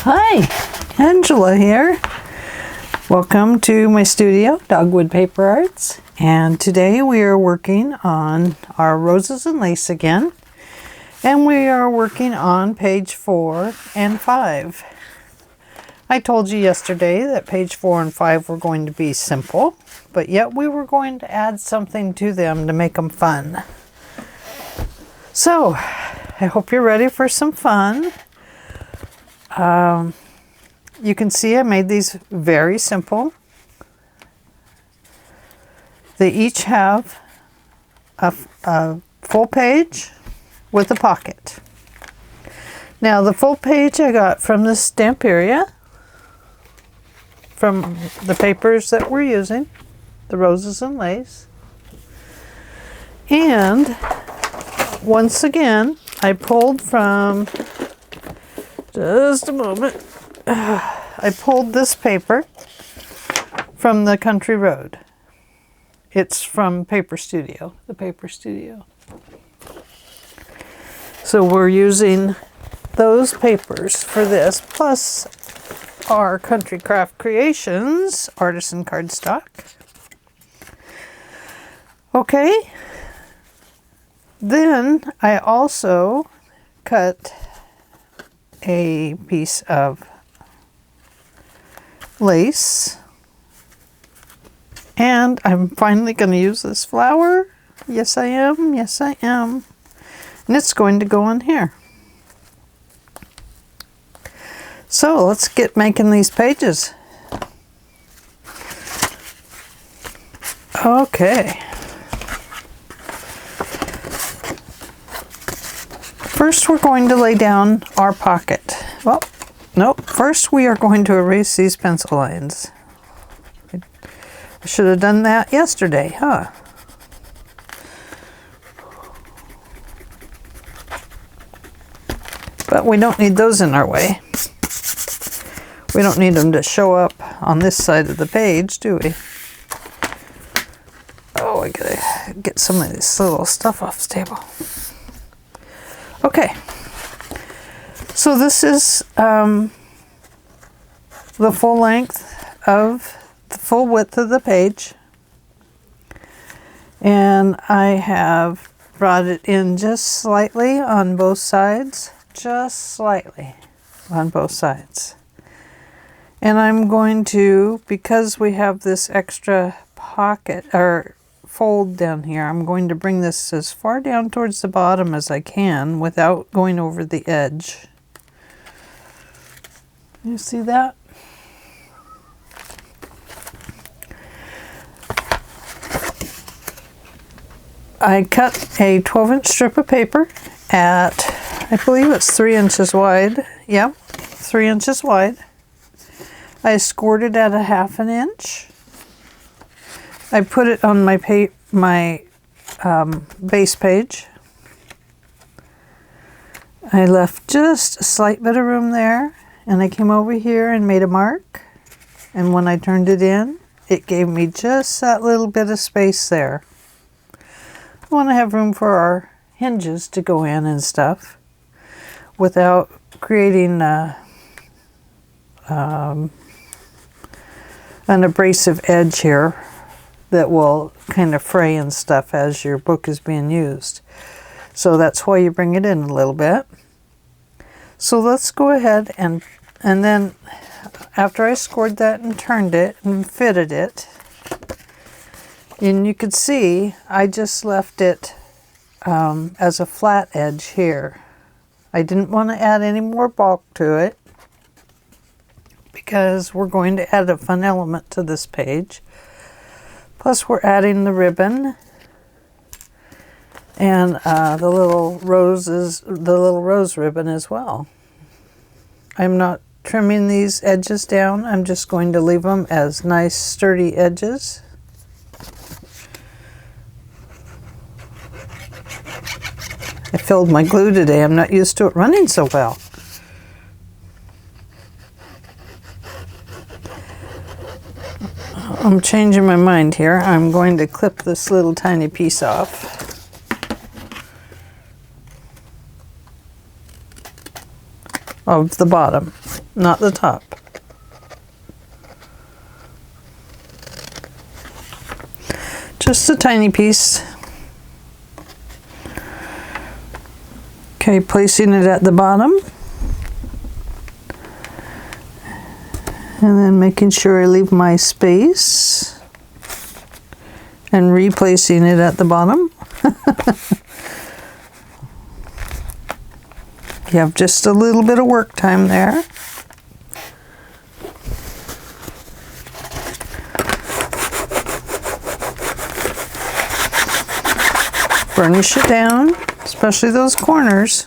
Hi, Angela here. Welcome to my studio, Dogwood Paper Arts. And today we are working on our roses and lace again. And we are working on page 4 and 5. I told you yesterday that page 4 and 5 were going to be simple, but yet we were going to add something to them to make them fun. So, I hope you're ready for some fun. You can see I made these very simple. They each have a full page with a pocket. Now the full page I got from the Stamperia, from the papers that we're using, the roses and lace. And once again, I pulled from, just a moment, I pulled this paper from the Country Road. It's from Paper Studio, the Paper Studio. So we're using those papers for this, plus our Country Craft Creations artisan cardstock. Okay. Then I also cut a piece of lace, and I'm finally going to use this flower. Yes, I am. Yes, I am. And it's going to go on here. So let's get making these pages. Okay. First we're going to lay down our pocket. Well, nope. First we are going to erase these pencil lines. I should have done that yesterday, huh? But we don't need those in our way. We don't need them to show up on this side of the page, do we? Oh, I gotta get some of this little stuff off the table. Okay, so this is the full length of the full width of the page, and I have brought it in just slightly on both sides, just slightly on both sides. And I'm going to, because we have this extra pocket or fold down here, I'm going to bring this as far down towards the bottom as I can without going over the edge. You see that? I cut a 12-inch strip of paper at, I believe it's 3 inches wide. Yep, 3 inches wide. I scored it at a 1/2 inch. I put it on my base page. I left just a slight bit of room there, and I came over here and made a mark. And when I turned it in, it gave me just that little bit of space there. I want to have room for our hinges to go in and stuff without creating an abrasive edge here that will kind of fray and stuff as your book is being used. So that's why you bring it in a little bit. So let's go ahead and then after I scored that and turned it and fitted it, and you could see I just left it as a flat edge here. I didn't want to add any more bulk to it because we're going to add a fun element to this page. Plus we're adding the ribbon and the little rose ribbon as well. I'm not trimming these edges down. I'm just going to leave them as nice sturdy edges. I filled my glue today. I'm not used to it running so well. I'm changing my mind here. I'm going to clip this little tiny piece off. Of the bottom. not the top. Just a tiny piece. Okay, placing it at the bottom. And then making sure I leave my space. And replacing it at the bottom. You have just a little bit of work time there. Burnish it down, especially those corners.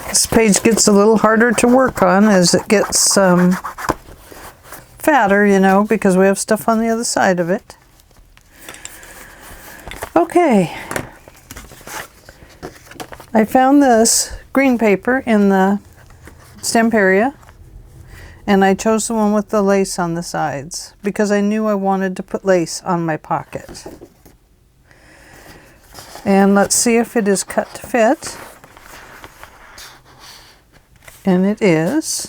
This page gets a little harder to work on as it gets fatter, you know, because we have stuff on the other side of it. Okay. I found this green paper in the Stamperia, and I chose the one with the lace on the sides because I knew I wanted to put lace on my pocket. And let's see if it is cut to fit. And it is.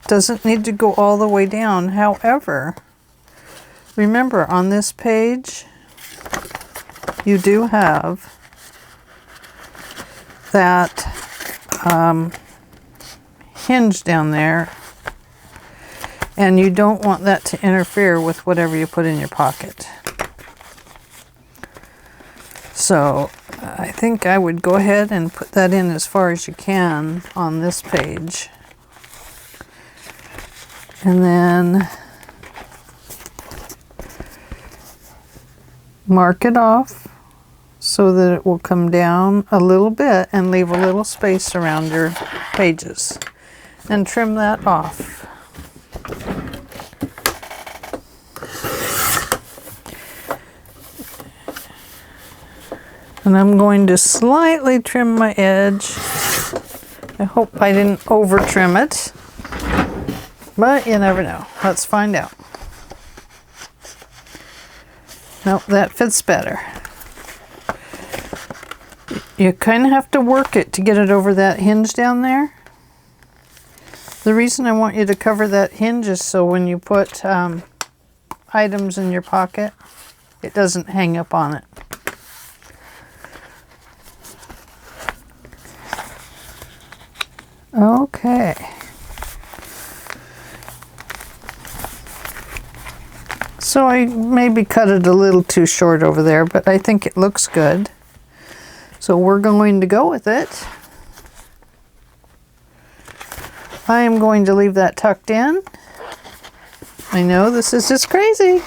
Doesn't need to go all the way down. However, remember on this page, you do have that hinge down there, and you don't want that to interfere with whatever you put in your pocket. So I think I would go ahead and put that in as far as you can on this page. And then mark it off so that it will come down a little bit and leave a little space around your pages. And trim that off. And I'm going to slightly trim my edge. I hope I didn't over trim it. But you never know. Let's find out. Nope, that fits better. You kind of have to work it to get it over that hinge down there. The reason I want you to cover that hinge is so when you put items in your pocket, it doesn't hang up on it. Okay. So I maybe cut it a little too short over there, but I think it looks good. So we're going to go with it. I am going to leave that tucked in. I know this is just crazy.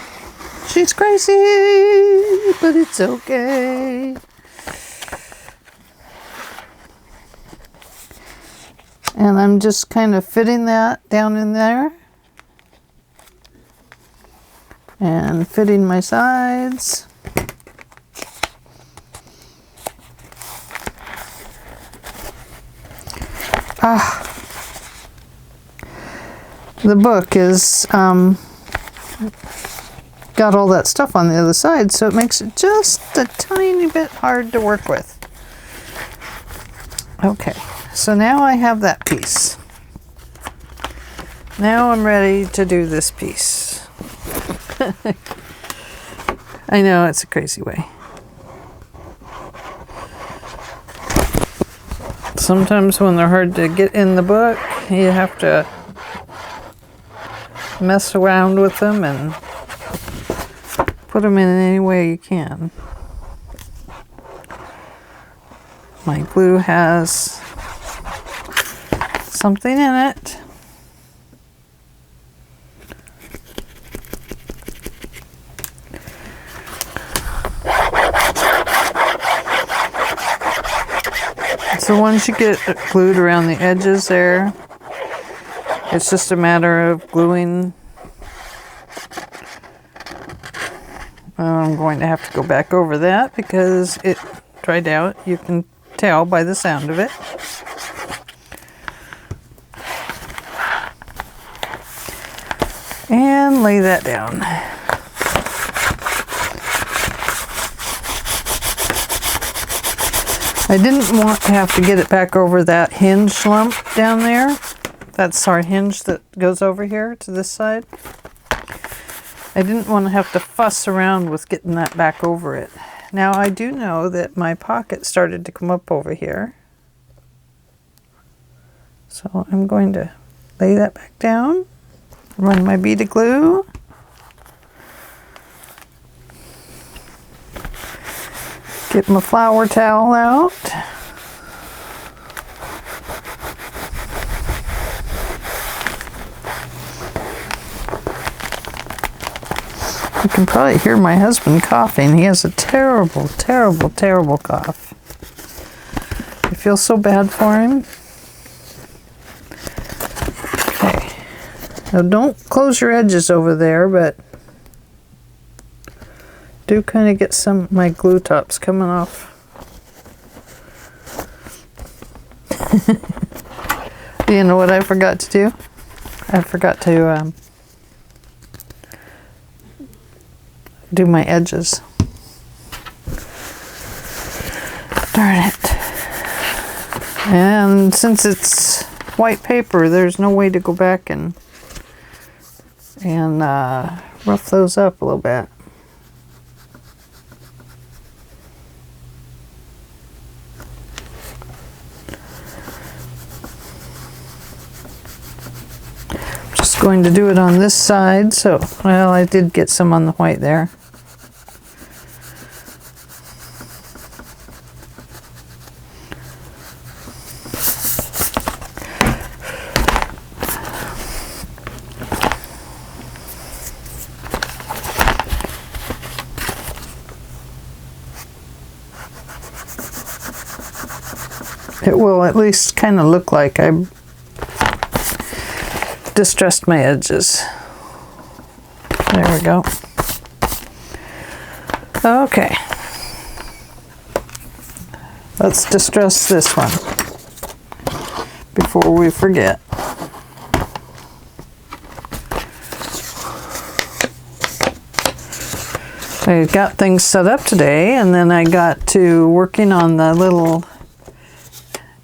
She's crazy, but it's okay. And I'm just kind of fitting that down in there. And fitting my sides. The book is got all that stuff on the other side, so it makes it just a tiny bit hard to work with. Okay, so now I have that piece. Now I'm ready to do this piece. I know, it's a crazy way. Sometimes when they're hard to get in the book, you have to mess around with them and put them in any way you can. My glue has something in it. So once you get it glued around the edges there, it's just a matter of gluing. I'm going to have to go back over that because it dried out. You can tell by the sound of it. And lay that down. I didn't want to have to get it back over that hinge lump down there. That's our hinge that goes over here to this side. I didn't want to have to fuss around with getting that back over it. Now I do know that my pocket started to come up over here. So I'm going to lay that back down, run my bead of glue. Get my flour towel out. You can probably hear my husband coughing. He has a terrible, terrible, terrible cough. I feel so bad for him. Okay. Now don't close your edges over there, but do kind of get some of my glue tops coming off. You know what I forgot to do? I forgot to do my edges. Darn it. And since it's white paper, there's no way to go back and rough those up a little bit. Going to do it on this side, so well, I did get some on the white there. It will at least kind of look like I distressed my edges. There we go. Okay. Let's distress this one before we forget. I got things set up today, and then I got to working on the little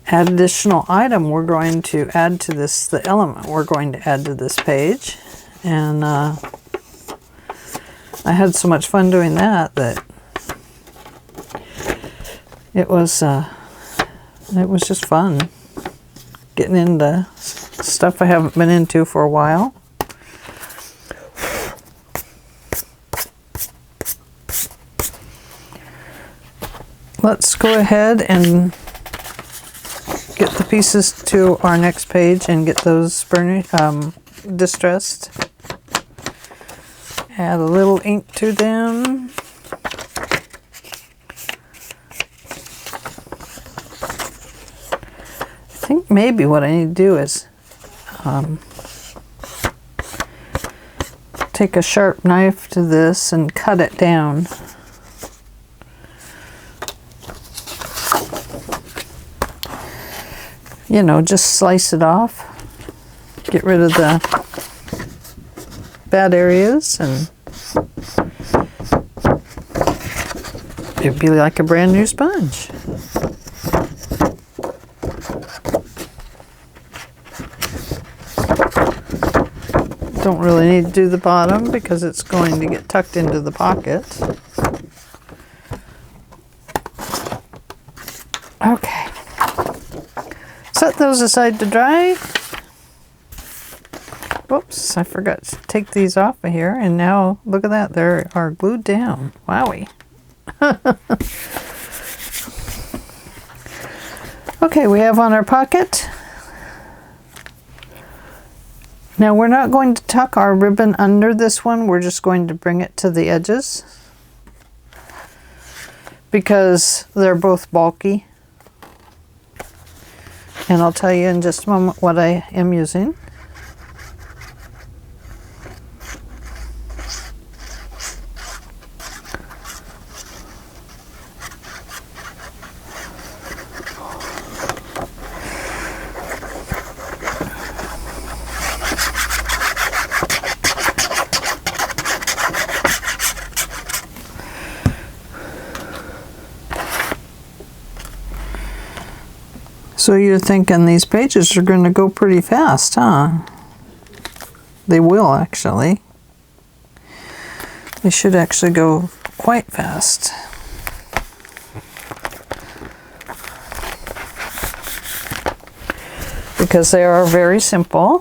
additional item we're going to add to this, the element we're going to add to this page. And I had so much fun doing that it was just fun getting into stuff I haven't been into for a while. Let's go ahead and get the pieces to our next page and get those distressed. Add a little ink to them. I think maybe what I need to do is take a sharp knife to this and cut it down. You know, just slice it off, get rid of the bad areas, and it'd be like a brand new sponge. Don't really need to do the bottom because it's going to get tucked into the pocket. Okay. Set those aside to dry. Whoops, I forgot to take these off of here, and now look at that, they are glued down. Wowie. Okay, we have on our pocket. Now we're not going to tuck our ribbon under this one, we're just going to bring it to the edges because they're both bulky. And I'll tell you in just a moment what I am using. So you're thinking these pages are going to go pretty fast, huh? They will actually. They should actually go quite fast. Because they are very simple.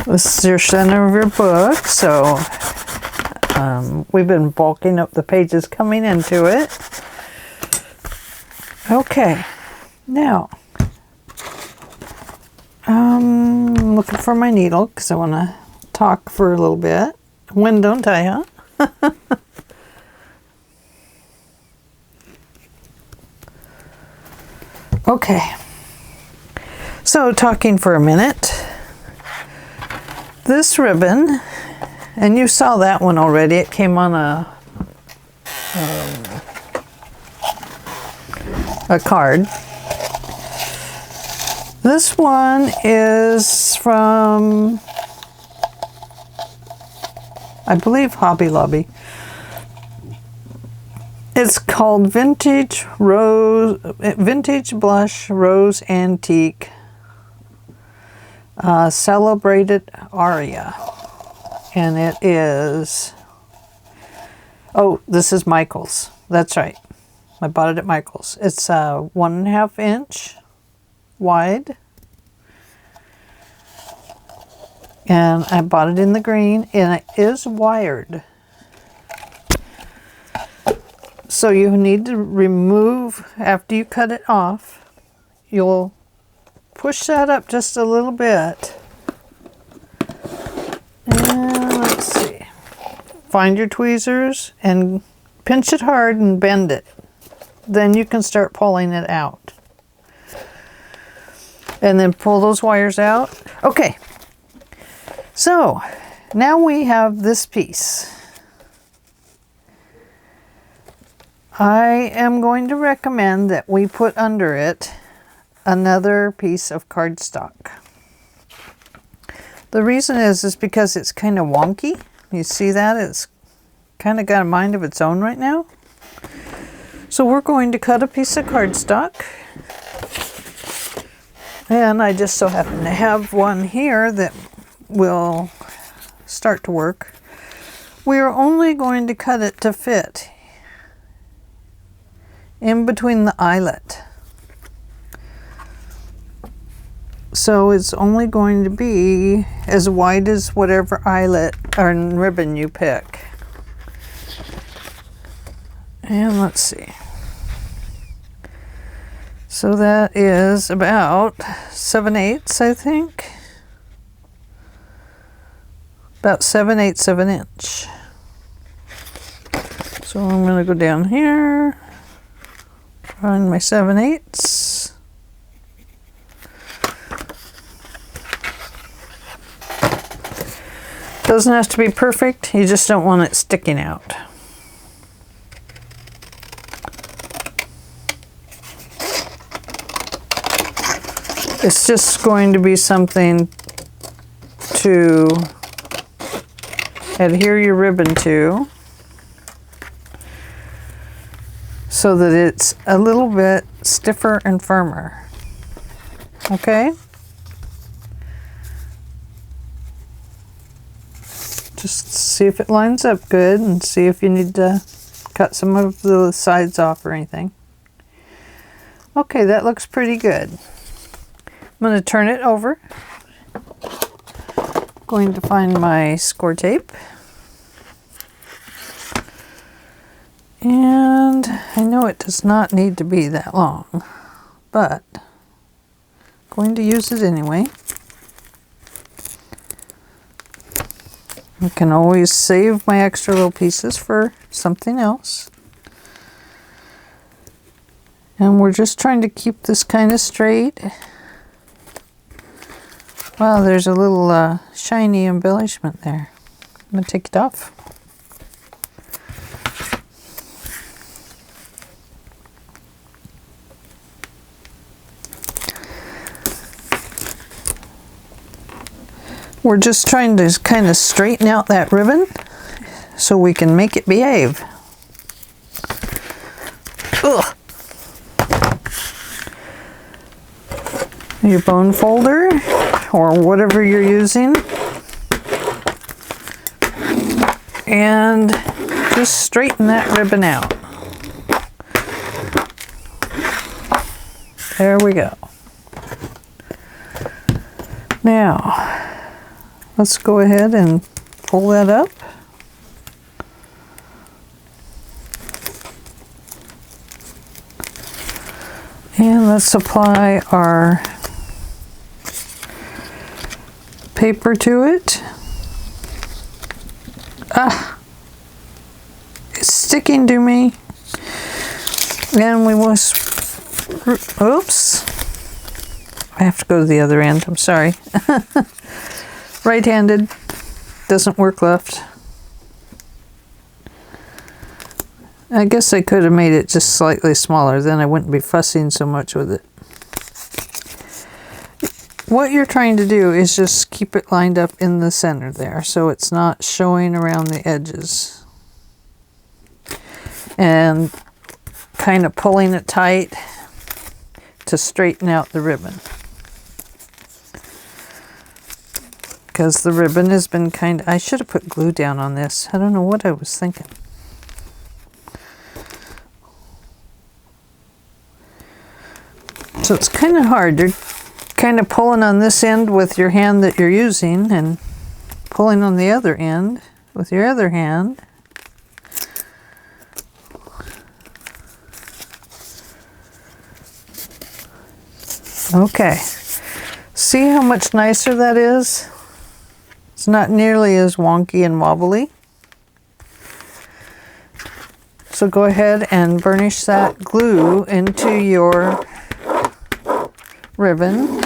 This is your center of your book, so we've been bulking up the pages coming into it. Okay, now I'm looking for my needle because I want to talk for a little bit. When don't I, huh? Okay, so talking for a minute. This ribbon, and you saw that one already, it came on a card. This one is from, I believe, Hobby Lobby. It's called Vintage Blush Rose Antique Celebrated Aria. And it is, oh, this is Michael's. That's right. I bought it at Michael's. It's 1.5 inch wide. And I bought it in the green, and it is wired. So you need to remove, after you cut it off, you'll push that up just a little bit. And let's see. Find your tweezers and pinch it hard and bend it. Then you can start pulling it out. And then pull those wires out. Okay. So now we have this piece. I am going to recommend that we put under it another piece of cardstock. The reason is because it's kind of wonky. You see that? It's kind of got a mind of its own right now. So we're going to cut a piece of cardstock. And I just so happen to have one here that will start to work. We are only going to cut it to fit in between the eyelet. So it's only going to be as wide as whatever eyelet or ribbon you pick. And let's see. So that is about 7/8, I think. About 7/8 of an inch. So I'm going to go down here. On my 7/8. Doesn't have to be perfect, you just don't want it sticking out. It's just going to be something to adhere your ribbon to, so that it's a little bit stiffer and firmer. Okay? Just see if it lines up good and see if you need to cut some of the sides off or anything. Okay, that looks pretty good. I'm going to turn it over. Going to find my score tape. And I know it does not need to be that long, but I'm going to use it anyway. I can always save my extra little pieces for something else. And we're just trying to keep this kind of straight. Wow, there's a little shiny embellishment there. I'm going to take it off. We're just trying to kind of straighten out that ribbon so we can make it behave. Ugh. Your bone folder or whatever you're using, and just straighten that ribbon out. There we go. Now let's go ahead and pull that up. And let's apply our paper to it. Ah, it's sticking to me. And we must, oops. I have to go to the other end, I'm sorry. Right-handed, doesn't work left. I guess I could have made it just slightly smaller, then I wouldn't be fussing so much with it. What you're trying to do is just keep it lined up in the center there, so it's not showing around the edges. And kind of pulling it tight to straighten out the ribbon. Because the ribbon has been I should have put glue down on this. I don't know what I was thinking. So it's kind of hard. You're kind of pulling on this end with your hand that you're using and pulling on the other end with your other hand. Okay. See how much nicer that is? It's not nearly as wonky and wobbly. So go ahead and burnish that glue into your ribbon.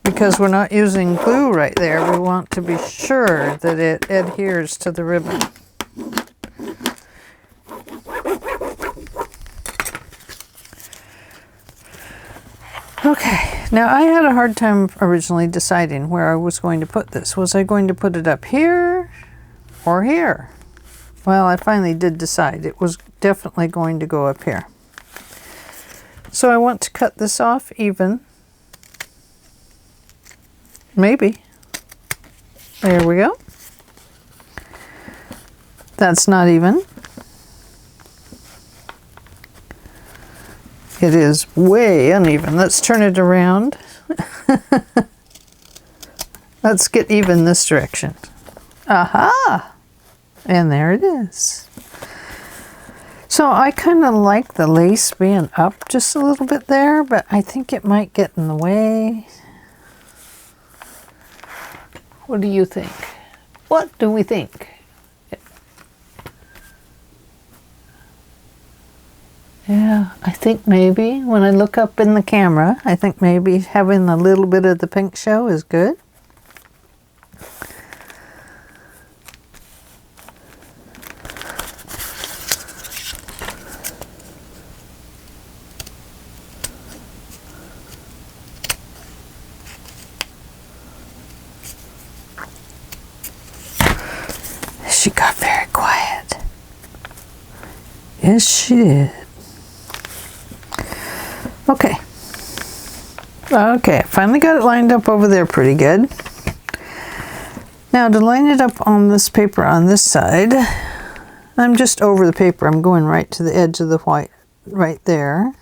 Because we're not using glue right there, we want to be sure that it adheres to the ribbon. Okay, now I had a hard time originally deciding where I was going to put this. Was I going to put it up here or here? Well, I finally did decide. It was definitely going to go up here. So I want to cut this off even. Maybe. There we go. That's not even. It is way uneven. Let's turn it around. Let's get even this direction. Aha! And there it is. So I kind of like the lace being up just a little bit there, but I think it might get in the way. What do you think? What do we think? Yeah, I think maybe when I look up in the camera, I think maybe having a little bit of the pink show is good. She got very quiet. Yes, she did. Okay. Okay, finally got it lined up over there pretty good. Now to line it up on this paper on this side, I'm just over the paper. I'm going right to the edge of the white, right there.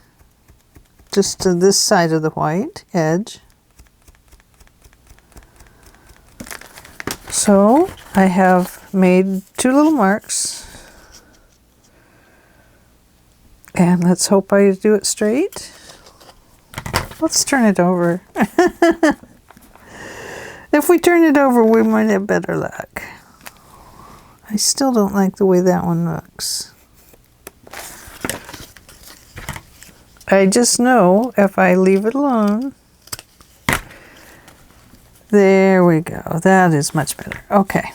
Just to this side of the white edge. So I have made two little marks. And let's hope I do it straight. Let's turn it over. If we turn it over, we might have better luck. I still don't like the way that one looks. I just know if I leave it alone. There we go. That is much better. Okay.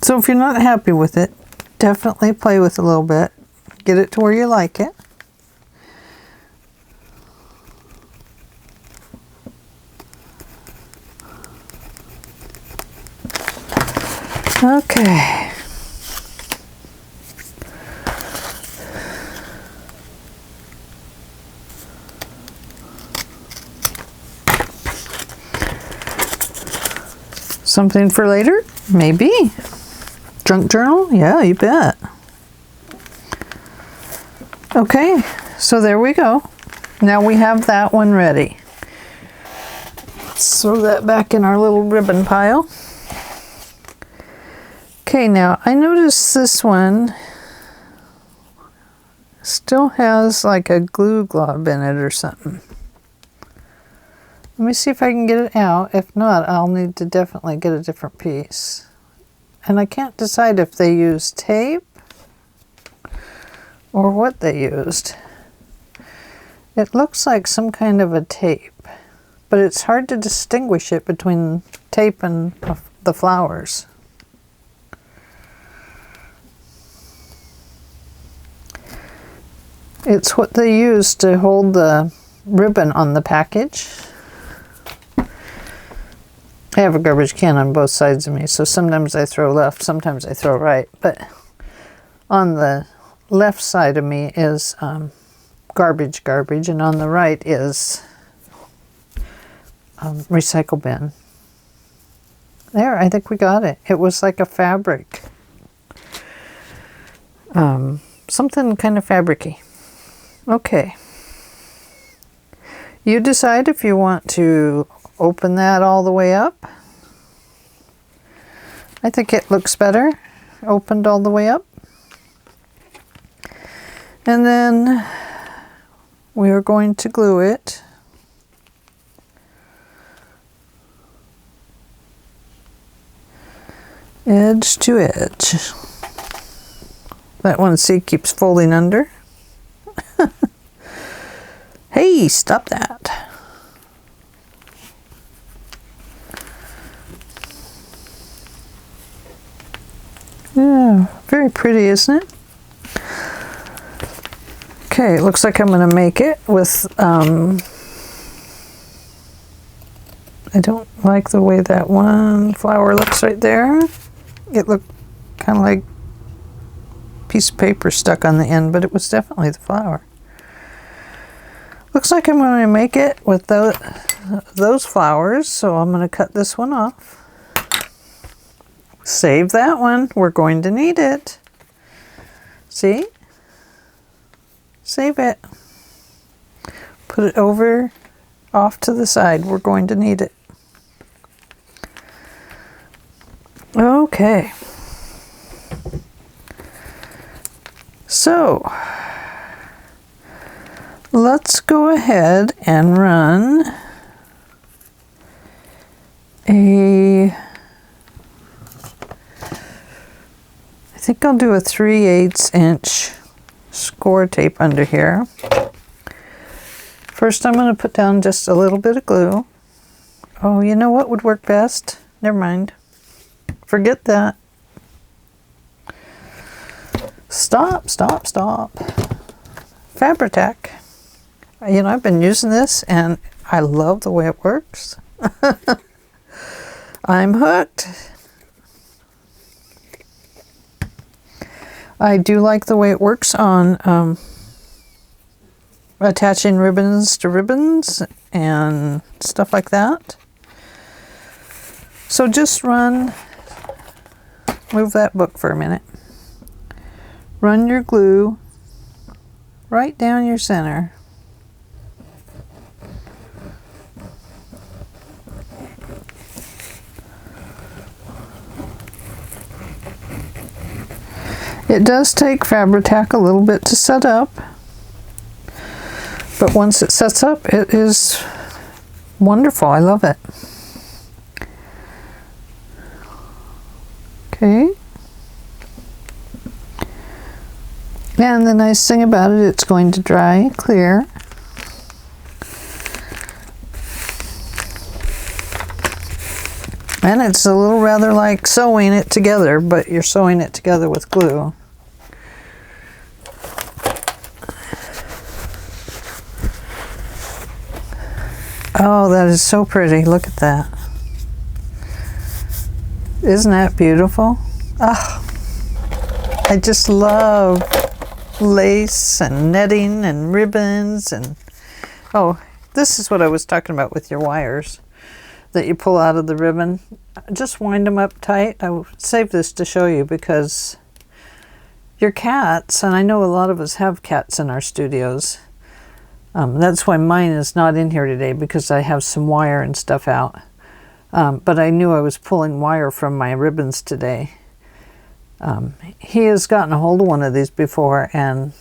So if you're not happy with it, definitely play with it a little bit. Get it to where you like it. Okay. Something for later? Maybe. Junk journal? Yeah, you bet. Okay, so there we go. Now we have that one ready. Let's throw that back in our little ribbon pile. Okay, now I noticed this one still has like a glue glob in it or something. Let me see if I can get it out. If not, I'll need to definitely get a different piece. And I can't decide if they used tape or what they used. It looks like some kind of a tape, but it's hard to distinguish it between tape and the flowers. It's what they use to hold the ribbon on the package. I have a garbage can on both sides of me, so sometimes I throw left, sometimes I throw right. But on the left side of me is garbage, and on the right is recycle bin. There, I think we got it. It was like a fabric. Something kind of fabricy. Okay. You decide if you want to open that all the way up. I think it looks better opened all the way up. And then we are going to glue it. Edge to edge. That one, see, keeps folding under. Hey, stop that. Yeah, very pretty, isn't it? Okay, it looks like I'm going to make it with, I don't like the way that one flower looks right there. It looked kind of like a piece of paper stuck on the end, but it was definitely the flower. Looks like I'm going to make it with those flowers, so I'm going to cut this one off. Save that one. We're going to need it. See? Save it. Put it over off to the side. We're going to need it. Okay. So, let's go ahead and run I think I'll do a 3/8 inch score tape under here. First I'm going to put down just a little bit of glue. Oh, you know what would work best? Never mind. Forget that. Stop. Fabri-Tac. You know, I've been using this and I love the way it works. I'm hooked. I do like the way it works on attaching ribbons to ribbons and stuff like that. So just move that book for a minute. Run your glue right down your center. It does take Fabri-Tac a little bit to set up, but once it sets up, it is wonderful. I love it. Okay. And the nice thing about it, it's going to dry clear. And it's a little rather like sewing it together, but you're sewing it together with glue. Oh, that is so pretty. Look at that. Isn't that beautiful? I just love lace and netting and ribbons and, oh, this is what I was talking about with your wires that you pull out of the ribbon. Just wind them up tight. I will save this to show you because your cats, and I know a lot of us have cats in our studios. That's why mine is not in here today, because I have some wire and stuff out. But I knew I was pulling wire from my ribbons today. He has gotten a hold of one of these before, and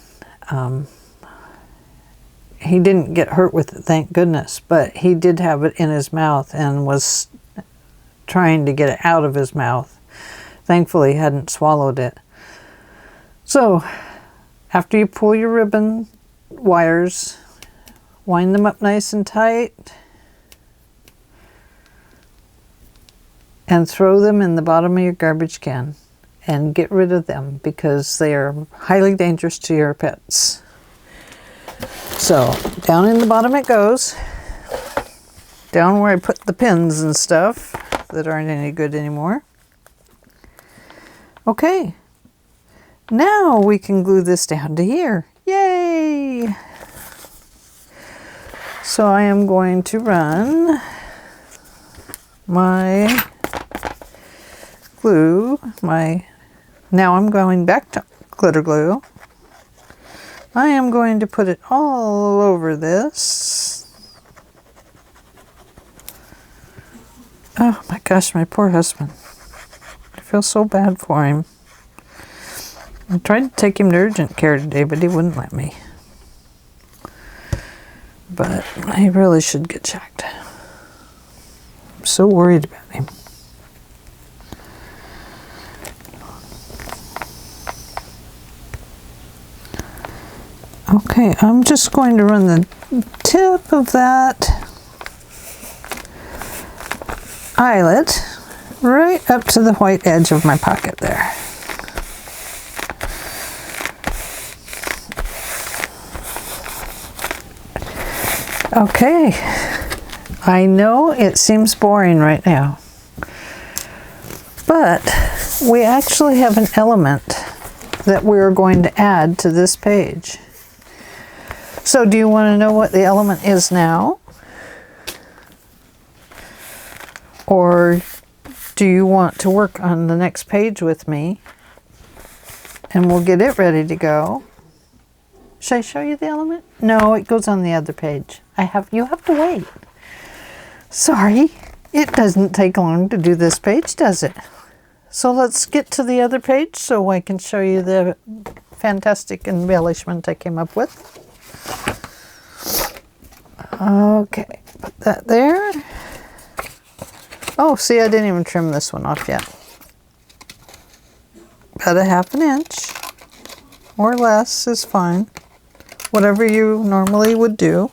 he didn't get hurt with it, thank goodness, but he did have it in his mouth and was trying to get it out of his mouth. Thankfully, he hadn't swallowed it. So, after you pull your ribbon wires, wind them up nice and tight, and throw them in the bottom of your garbage can, and get rid of them because they are highly dangerous to your pets. So, down in the bottom it goes, down where I put the pins and stuff that aren't any good anymore. Okay, now we can glue this down to here. Yay! So I am going to run my glue, now I'm going back to glitter glue. I am going to put it all over this. Oh my gosh, my poor husband. I feel so bad for him. I tried to take him to urgent care today, but he wouldn't let me. But I really should get checked. I'm so worried about him. Okay, I'm just going to run the tip of that eyelet right up to the white edge of my pocket there. Okay, I know it seems boring right now, but we actually have an element that we're going to add to this page. So do you want to know what the element is now? Or do you want to work on the next page with me and we'll get it ready to go? Should I show you the element? No, it goes on the other page. You have to wait. Sorry, it doesn't take long to do this page, does it? So let's get to the other page so I can show you the fantastic embellishment I came up with. Okay, put that there. Oh, see, I didn't even trim this one off yet. About a ½ inch or less is fine. Whatever you normally would do.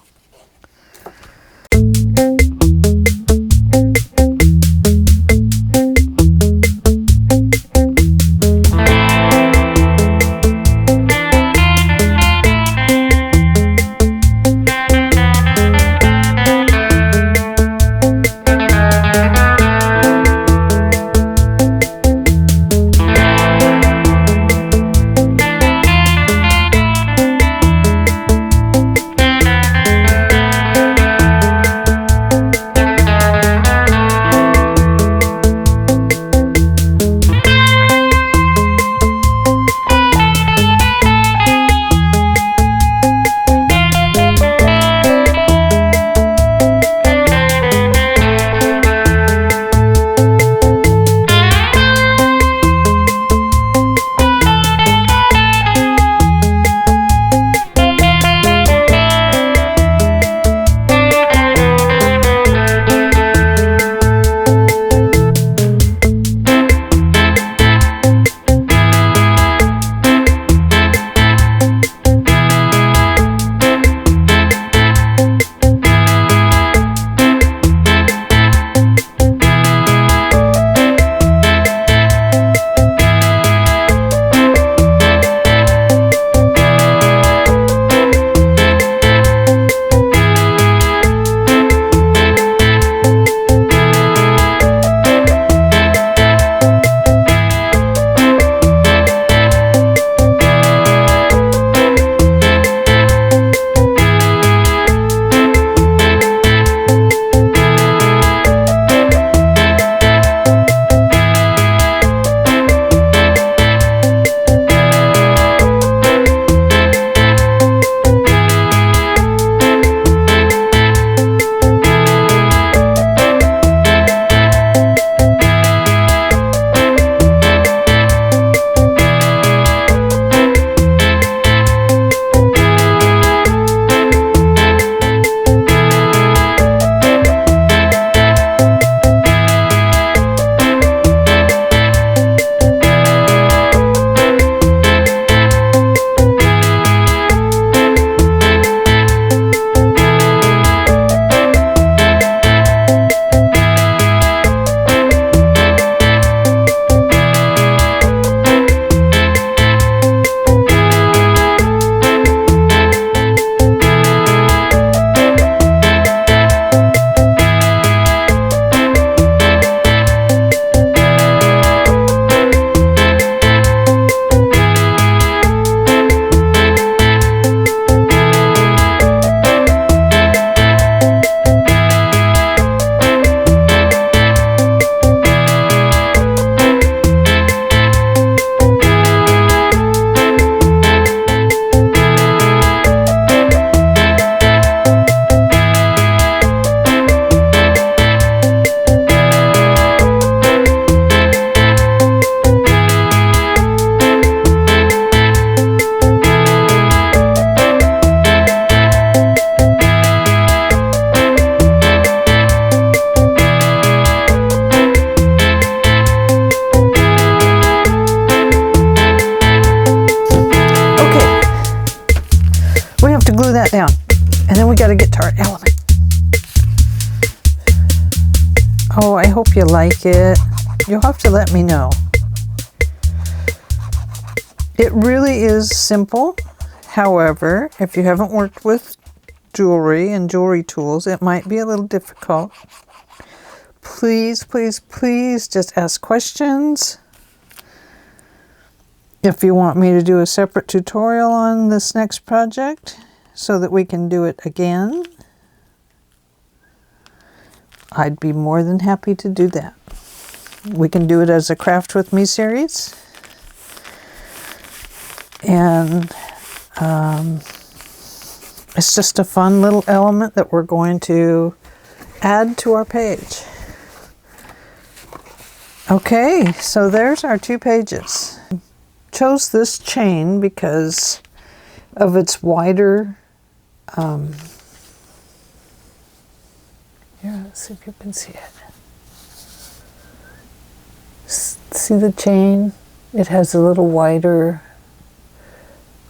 And then we got to get to our element. Oh, I hope you like it. You'll have to let me know. It really is simple. However, if you haven't worked with jewelry and jewelry tools, it might be a little difficult. Please, please, please just ask questions. If you want me to do a separate tutorial on this next project so that we can do it again, I'd be more than happy to do that. We can do it as a Craft With Me series. And it's just a fun little element that we're going to add to our page. Okay, so there's our 2 pages. Chose this chain because of its wider, here, let's see if you can see it. See the chain? It has a little wider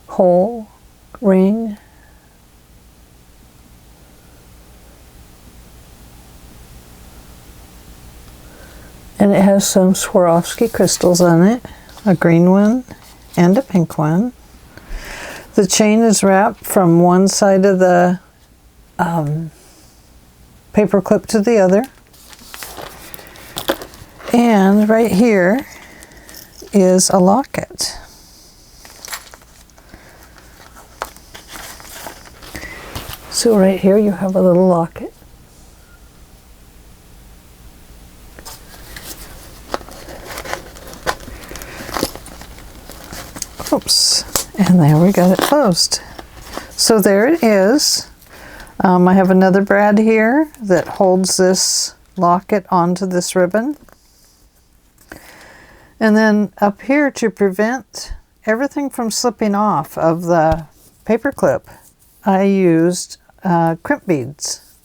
hole ring. And it has some Swarovski crystals on it, a green one and a pink one. The chain is wrapped from one side of the paper clip to the other. And right here is a locket. So right here you have a little locket. Oops, and there we got it closed. So there it is. I have another brad here that holds this locket onto this ribbon. And then up here, to prevent everything from slipping off of the paper clip, I used crimp beads.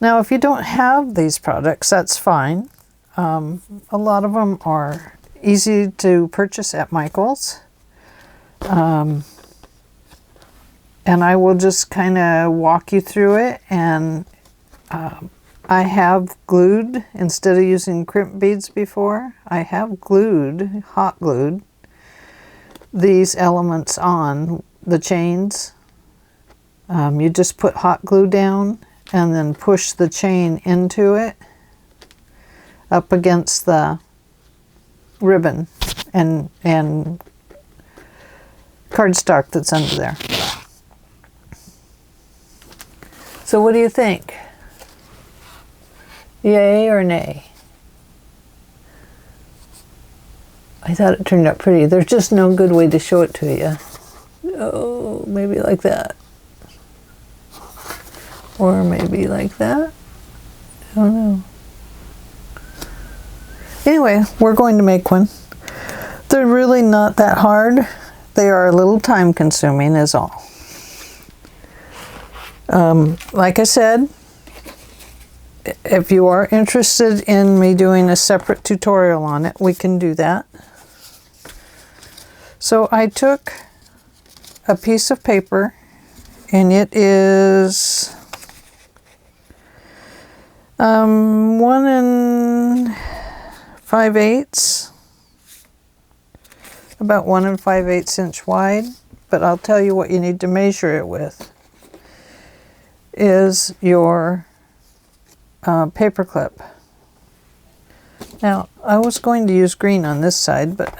Now if you don't have these products, that's fine. A lot of them are easy to purchase at Michael's. And I will just kind of walk you through it. And I have glued, instead of using crimp beads before, I have glued, hot glued, these elements on the chains. You just put hot glue down and then push the chain into it up against the ribbon and cardstock that's under there. So what do you think? Yay or nay? I thought it turned out pretty. There's just no good way to show it to you. Oh, maybe like that. Or maybe like that. I don't know. Anyway, we're going to make one. They're really not that hard. They are a little time consuming is all. Like I said, if you are interested in me doing a separate tutorial on it, we can do that. So I took a piece of paper, and it is 1 5/8, about 1 5/8 inch wide, but I'll tell you what you need to measure it with is your paper clip. Now I was going to use green on this side, but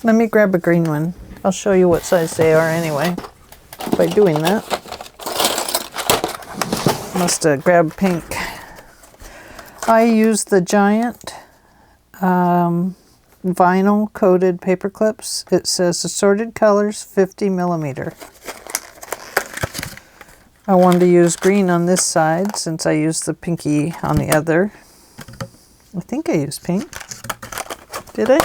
let me grab a green one. I'll show you what size they are anyway by doing that. Must have grabbed pink. I used the giant vinyl coated paper clips. It says assorted colors, 50 millimeter. I wanted to use green on this side since I used the pinky on the other. I think I used pink. Did I?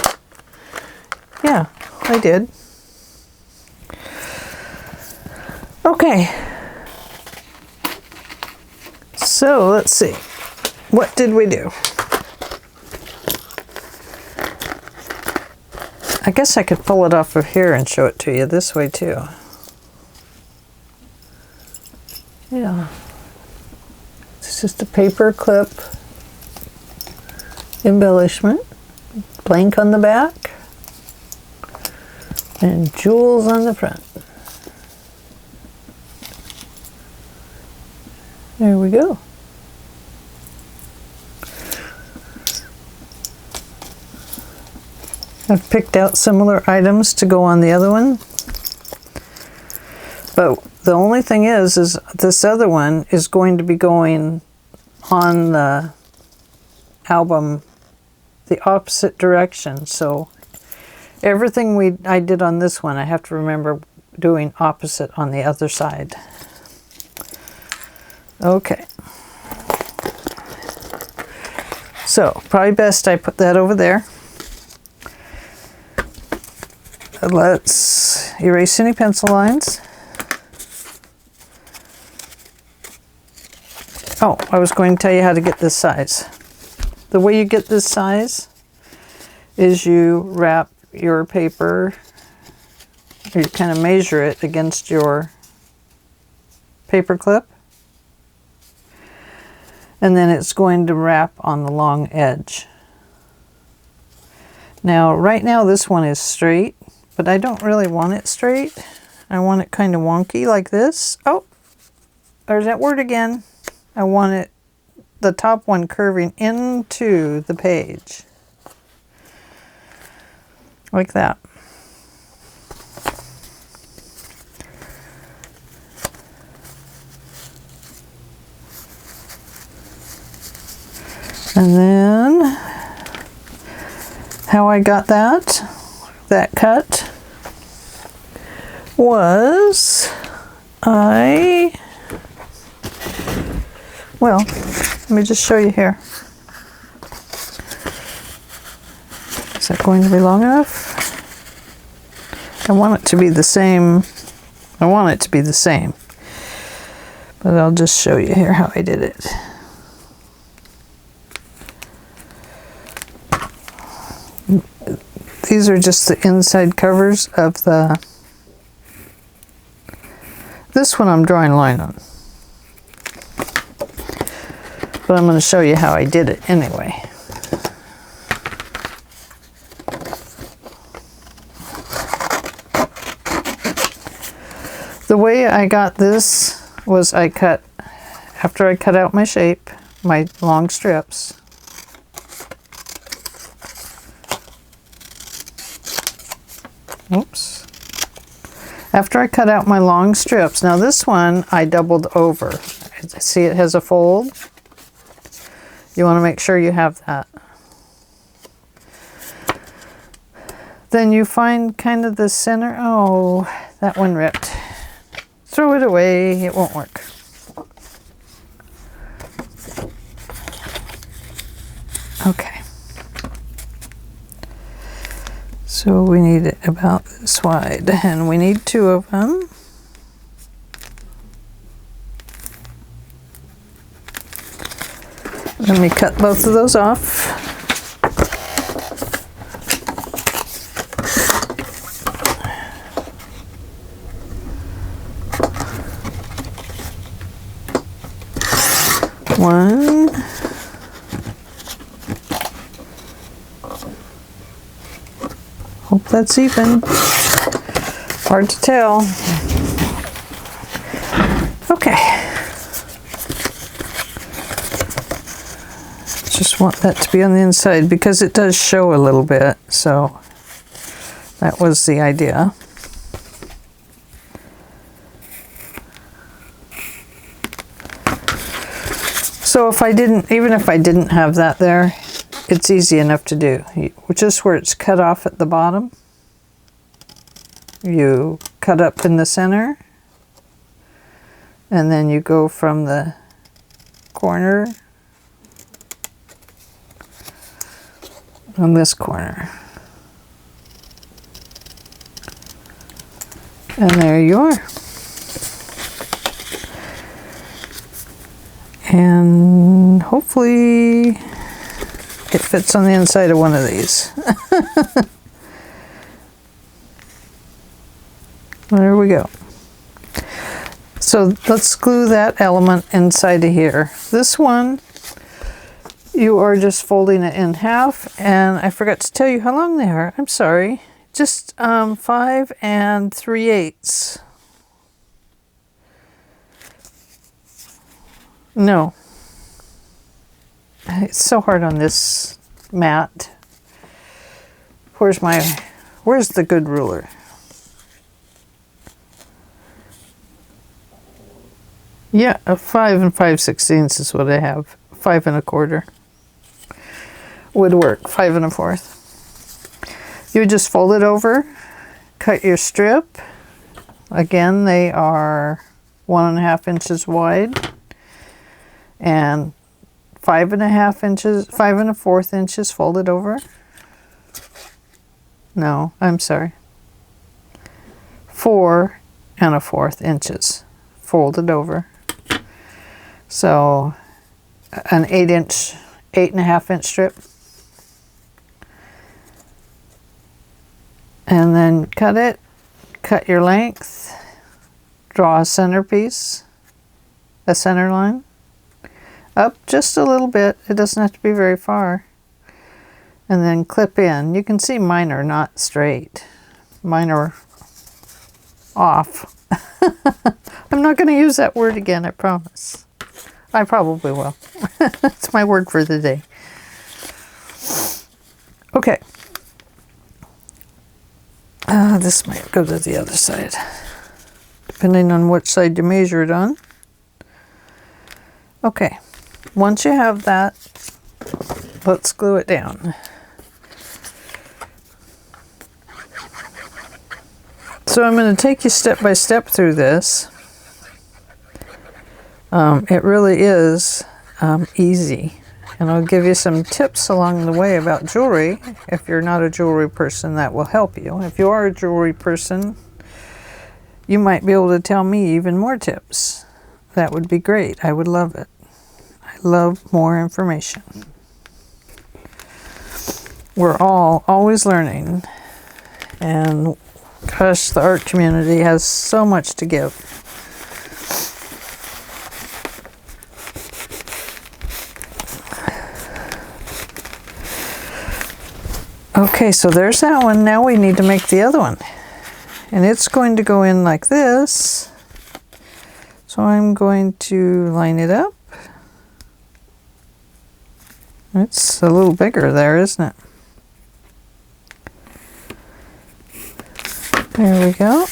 Yeah, I did. Okay. So let's see. What did we do? I guess I could pull it off of here and show it to you this way too. Yeah. It's just a paperclip embellishment. Blank on the back. And jewels on the front. There we go. I've picked out similar items to go on the other one. But the only thing is this other one is going to be going on the album the opposite direction. So everything I did on this one, I have to remember doing opposite on the other side. Okay. So probably best I put that over there. Let's erase any pencil lines. Oh, I was going to tell you how to get this size. The way you get this size is you wrap your paper, or you kind of measure it against your paper clip, and then it's going to wrap on the long edge. Now, right now this one is straight, but I don't really want it straight. I want it kind of wonky like this. Oh, there's that word again. I want it, the top one curving into the page. Like that. And then how I got that cut was well, let me just show you here. Is that going to be long enough? I want it to be the same. I want it to be the same. But I'll just show you here how I did it. These are just the inside covers of the... This one I'm drawing a line on. But I'm going to show you how I did it anyway. The way I got this was after I cut out my shape, my long strips. Oops. After I cut out my long strips, now this one I doubled over. See, it has a fold. You want to make sure you have that. Then you find kind of the center. Oh, that one ripped. Throw it away, it won't work. Okay. So we need it about this wide, and we need 2 of them. Let me cut both of those off. One. Hope that's even. Hard to tell. Okay. Just want that to be on the inside because it does show a little bit, so that was the idea. So even if I didn't have that there, it's easy enough to do. Just where it's cut off at the bottom, you cut up in the center, and then you go from the corner on this corner. And there you are. And hopefully it fits on the inside of one of these. There we go. So let's glue that element inside of here. This one, you are just folding it in half, and I forgot to tell you how long they are. I'm sorry. Just 5 3/8. No. It's so hard on this mat. Where's the good ruler? Yeah, a 5 5/16 is what I have. 5 1/4 would work. 5 1/4. You would just fold it over, cut your strip. Again, they are 1.5 inches wide and 5.5 inches, 5 1/4 inches folded over. No, I'm sorry. 4 1/4 inches folded over. So an 8 1/2 inch strip. And then cut it, cut your length, draw a centerpiece, a center line, up just a little bit. It doesn't have to be very far. And then clip in. You can see mine are not straight. Mine are off. I'm not going to use that word again, I promise. I probably will. It's my word for the day. Okay. This might go to the other side, depending on which side you measure it on. Okay. Once you have that, let's glue it down. So I'm going to take you step by step through this. It really is easy, and I'll give you some tips along the way about jewelry. If you're not a jewelry person, that will help you. If you are a jewelry person, you might be able to tell me even more tips. That would be great. I would love it. I love more information. We're all always learning, and gosh, the art community has so much to give. Okay, so there's that one. Now we need to make the other one. And it's going to go in like this. So I'm going to line it up. It's a little bigger there, isn't it? There we go.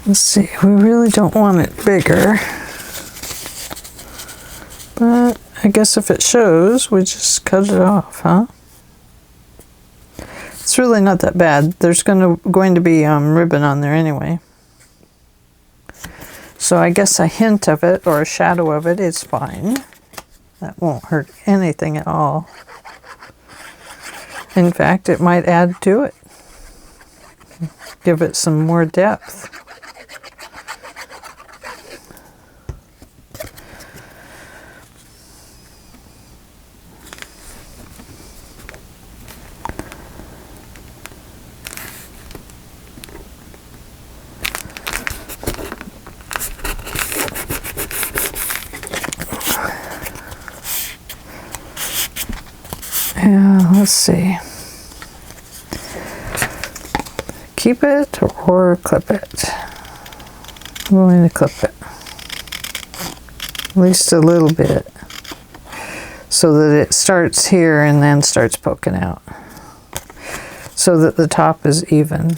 Let's see, we really don't want it bigger, but I guess if it shows, we just cut it off, huh? It's really not that bad. There's going to be ribbon on there anyway. So I guess a hint of it or a shadow of it is fine. That won't hurt anything at all. In fact, it might add to it. Give it some more depth. Yeah, let's see. Keep it or clip it. I'm going to clip it. At least a little bit. So that it starts here and then starts poking out. So that the top is even.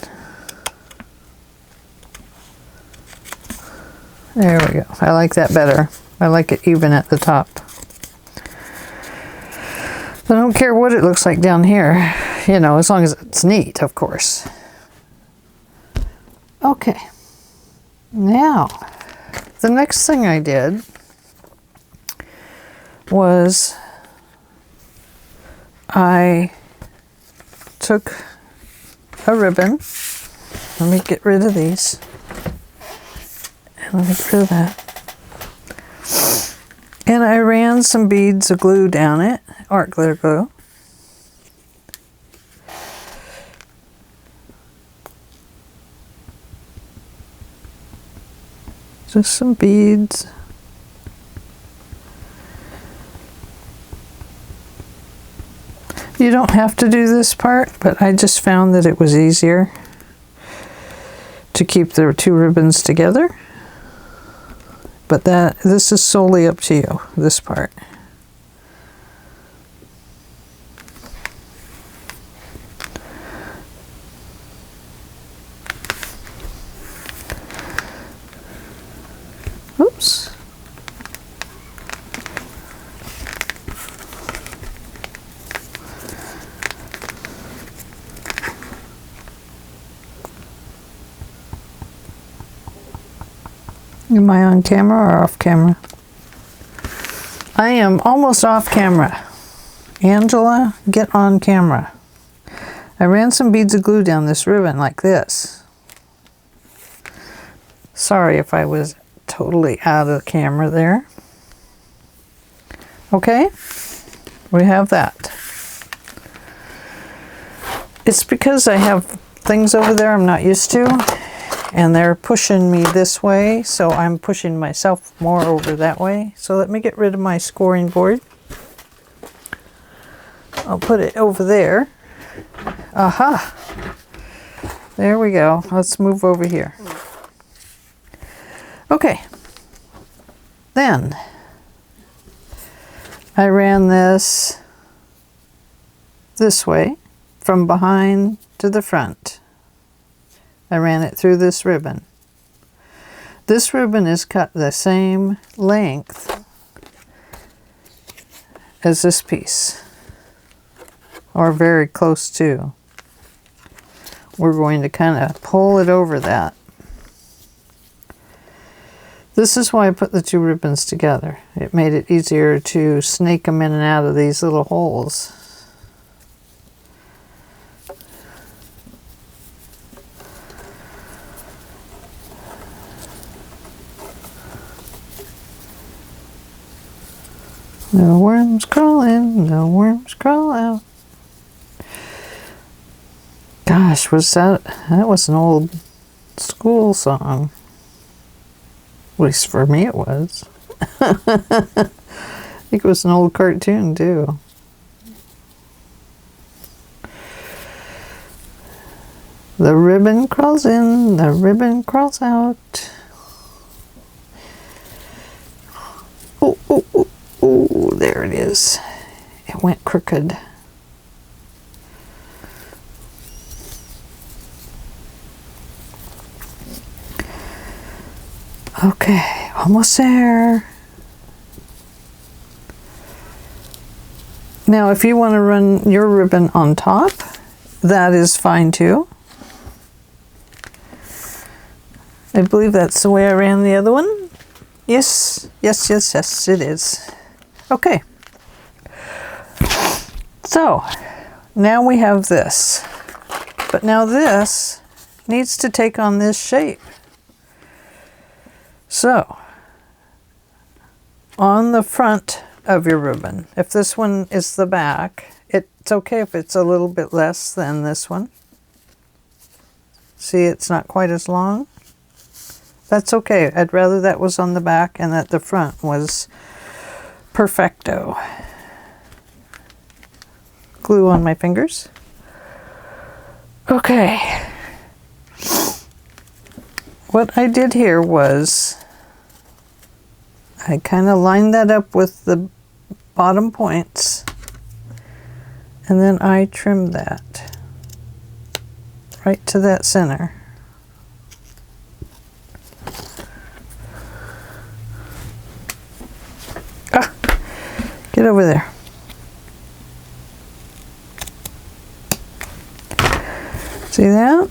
There we go. I like that better. I like it even at the top. I don't care what it looks like down here, you know, as long as it's neat, of course. Okay. Now, the next thing I did was I took a ribbon. Let me get rid of these. And let me get rid of that. And I ran some beads of glue down it, art glitter glue. Just some beads. You don't have to do this part, but I just found that it was easier to keep the two ribbons together. But this is solely up to you, this part. Oops. Am I on camera or off camera? I am almost off camera. Angela, get on camera. I ran some beads of glue down this ribbon like this. Sorry if I was totally out of camera there. Okay, we have that. It's because I have things over there I'm not used to, and they're pushing me this way, so I'm pushing myself more over that way. So let me get rid of my scoring board. I'll put it over there. Aha! There we go. Let's move over here. Okay. Then I ran this way from behind to the front. I ran it through this ribbon. This ribbon is cut the same length as this piece, or very close to. We're going to kind of pull it over that. This is why I put the two ribbons together. It made it easier to snake them in and out of these little holes. No worms crawl in, no worms crawl out. Gosh, that was an old school song. At least for me it was. I think it was an old cartoon too. The ribbon crawls in, the ribbon crawls out. Oh, oh, oh, oh, there it is. It went crooked. Okay, almost there. Now, if you want to run your ribbon on top, that is fine too. I believe that's the way I ran the other one. Yes, yes, yes, yes, it is. Okay. So, now we have this. But now this needs to take on this shape. So, on the front of your ribbon, if this one is the back, it's okay if it's a little bit less than this one. See, it's not quite as long. That's okay. I'd rather that was on the back and that the front was perfecto. Glue on my fingers. Okay. What I did here was I kind of lined that up with the bottom points, and then I trimmed that right to that center. Ah, get over there. See that?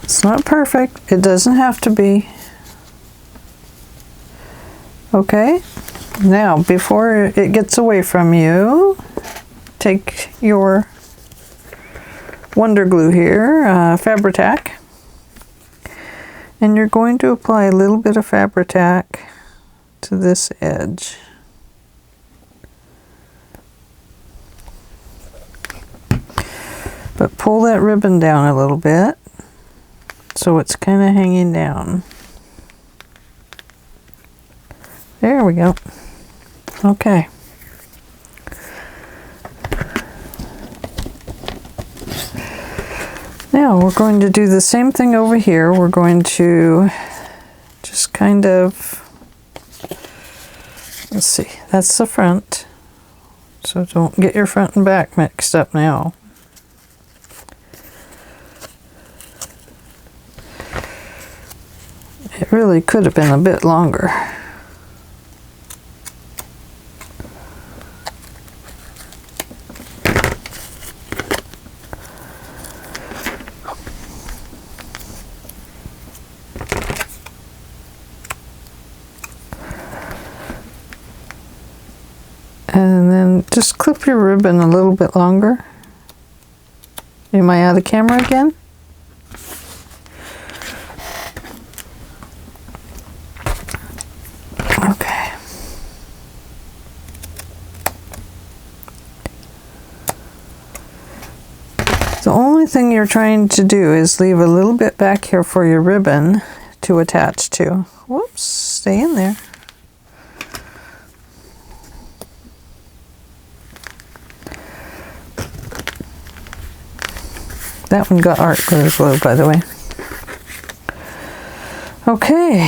It's not perfect. It doesn't have to be. Okay. Now, before it gets away from you, take your Wonder Glue here, Fabri-Tac, And you're going to apply a little bit of Fabri-Tac to this edge. But pull that ribbon down a little bit so it's kind of hanging down. There we go. Okay. Now we're going to do the same thing over here. We're going to just kind of, let's see, that's the front. So don't get your front and back mixed up now. It really could have been a bit longer. And then just clip your ribbon a little bit longer. Am I out of camera again? Okay. The only thing you're trying to do is leave a little bit back here for your ribbon to attach to. Whoops, stay in there. That one got art glue, by the way. Okay.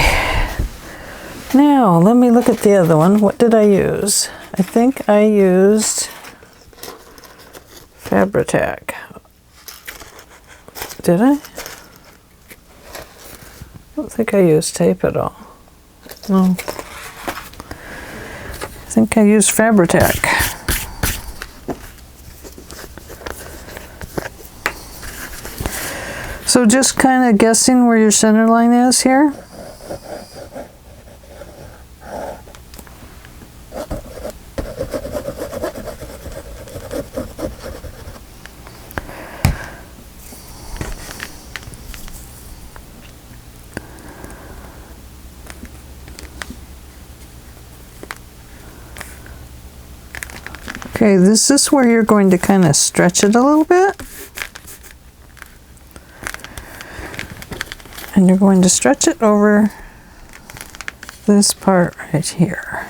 Now, let me look at the other one. What did I use? I think I used Fabri-Tac. Did I? I don't think I used tape at all. No. I think I used Fabri-Tac. So just kind of guessing where your center line is here. Okay, this is where you're going to kind of stretch it a little bit. And you're going to stretch it over this part right here.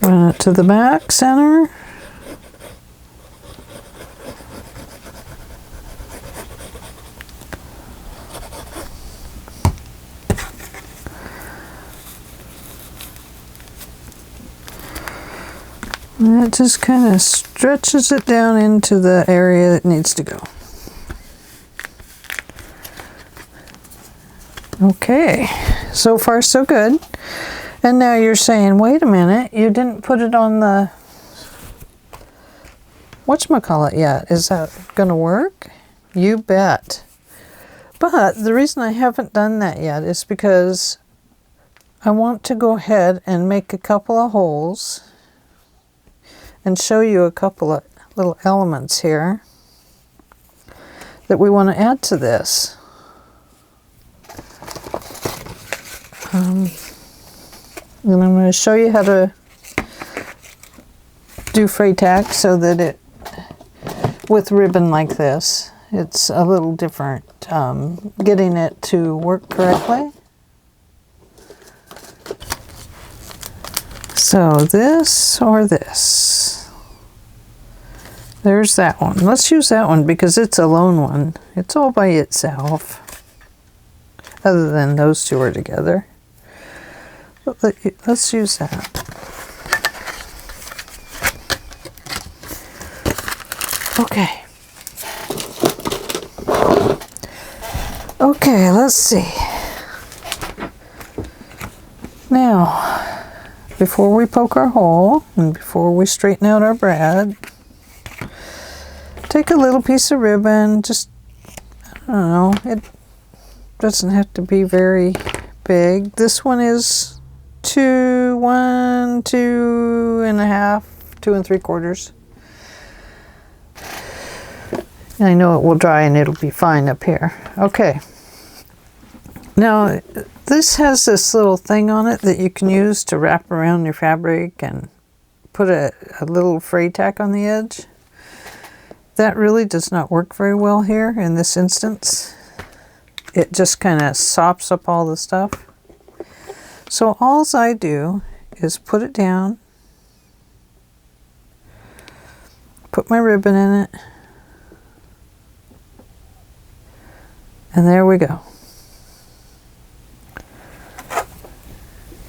Run it to the back center. And it just kind of stretches it down into the area that needs to go. Okay, so far so good. And now you're saying, wait a minute, you didn't put it on the whatchamacallit yet. Is that gonna work? You bet. But the reason I haven't done that yet is because I want to go ahead and make a couple of holes and show you a couple of little elements here that we want to add to this. And I'm going to show you how to do fray tack so that it, with ribbon like this, it's a little different, getting it to work correctly. So this or this. There's that one. Let's use that one because it's a lone one. It's all by itself, other than those two are together. But let's use that. Okay. Okay, let's see. Now, before we poke our hole and before we straighten out our brad, take a little piece of ribbon, just, I don't know, it doesn't have to be very big. This one is 2 1 2 1/2 2 3/4. I know it will dry and it'll be fine up here. Okay, Now, this has this little thing on it that you can use to wrap around your fabric and put a little fray tack on the edge. That really does not work very well here in this instance. It just kind of sops up all the stuff. So all I do is put it down, put my ribbon in it, and there we go.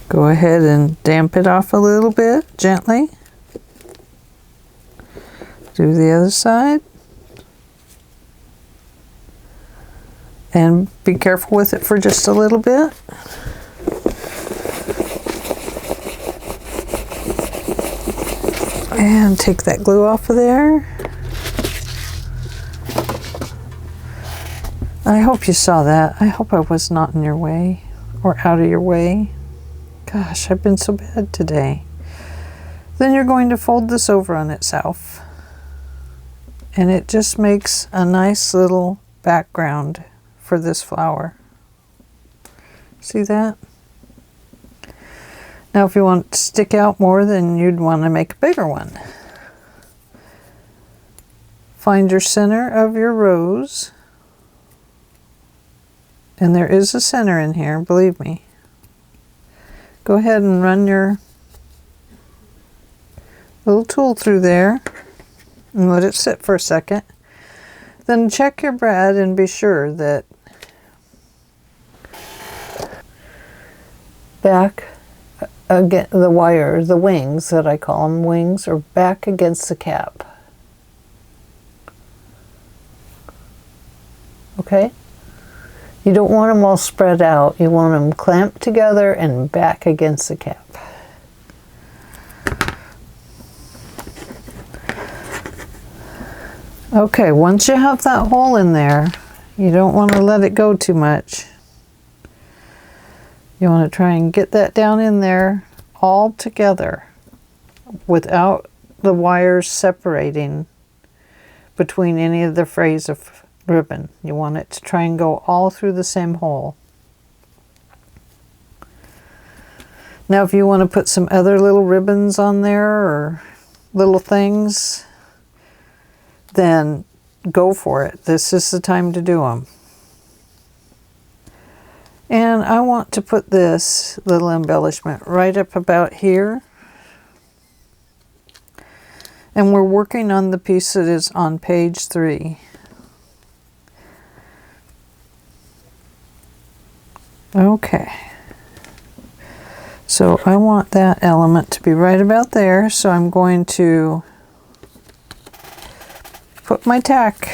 Go ahead and damp it off a little bit, gently. Do the other side. And be careful with it for just a little bit. And take that glue off of there. I hope you saw that. I hope I was not in your way or out of your way. Gosh, I've been so bad today. Then you're going to fold this over on itself. And it just makes a nice little background for this flower. See that? Now if you want it to stick out more, then you'd want to make a bigger one. Find your center of your rose. And there is a center in here, believe me. Go ahead and run your little tool through there and let it sit for a second. Then check your brad and be sure that back against the wire, the wings that I call them wings, are back against the cap. Okay? You don't want them all spread out. You want them clamped together and back against the cap. Okay, once you have that hole in there, you don't want to let it go too much. You want to try and get that down in there all together without the wires separating between any of the frays of ribbon. You want it to try and go all through the same hole. Now if you want to put some other little ribbons on there or little things, then go for it. This is the time to do them. And I want to put this little embellishment right up about here. And we're working on the piece that is on page 3. Okay. So I want that element to be right about there, so I'm going to put my tack,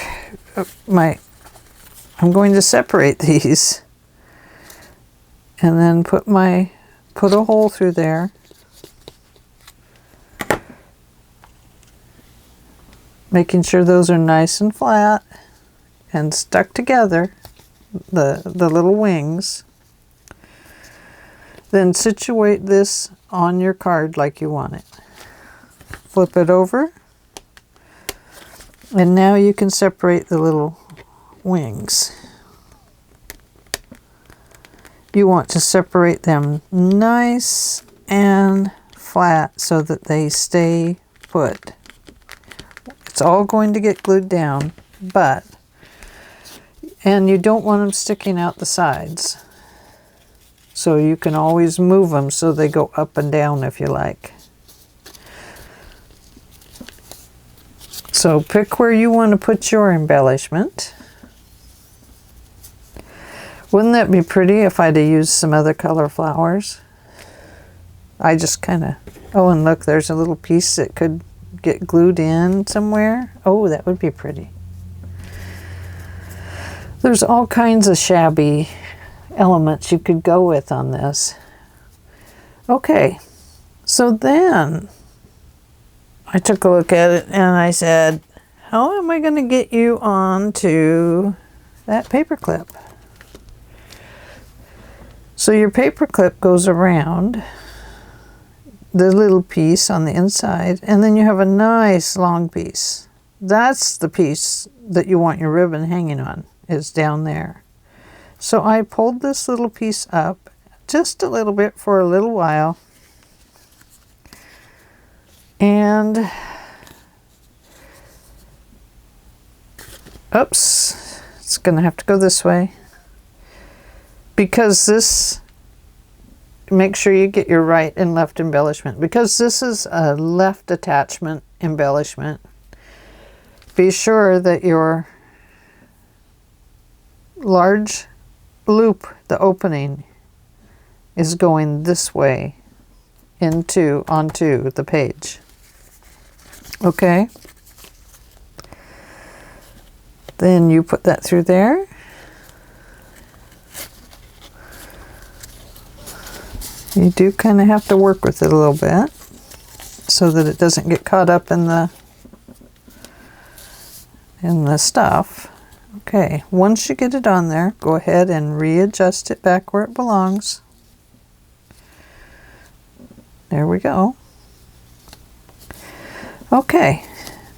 I'm going to separate these and then put a hole through there. Making sure those are nice and flat and stuck together, the little wings. Then situate this on your card like you want it. Flip it over. And now you can separate the little wings. You want to separate them nice and flat so that they stay put. It's all going to get glued down, and you don't want them sticking out the sides. So you can always move them so they go up and down if you like. So pick where you want to put your embellishment. Wouldn't that be pretty if I'd have used some other color flowers? I just kind of, oh, and look, there's a little piece that could get glued in somewhere. Oh, that would be pretty. There's all kinds of shabby elements you could go with on this. Okay, so then I took a look at it and I said, how am I going to get you onto that paper clip? So your paper clip goes around the little piece on the inside, and then you have a nice long piece. That's the piece that you want your ribbon hanging on, is down there. So I pulled this little piece up just a little bit for a little while, and oops, it's gonna have to go this way, because this, make sure you get your right and left embellishment, because this is a left attachment embellishment. Be sure that your large loop, the opening, is going this way onto the page. Okay, then you put that through there. You do kind of have to work with it a little bit so that it doesn't get caught up in the stuff. Okay, once you get it on there, go ahead and readjust it back where it belongs. There we go. Okay,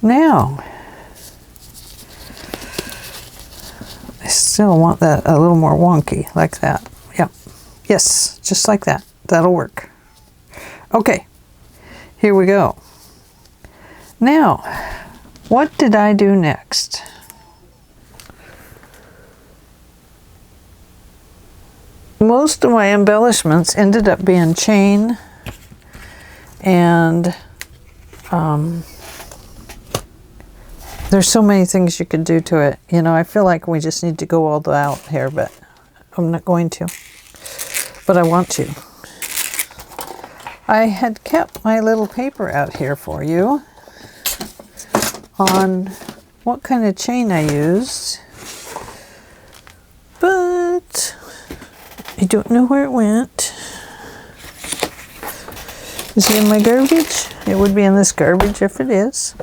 now I still want that a little more wonky, like that. Yep. Yes, just like that. That'll work. Okay, here we go. Now, what did I do next? Most of my embellishments ended up being chain, and there's so many things you could do to it. You know, I feel like we just need to go all the way out here, but I'm not going to. But I want to. I had kept my little paper out here for you on what kind of chain I used, but I don't know where it went. Is it in my garbage? It would be in this garbage if it is.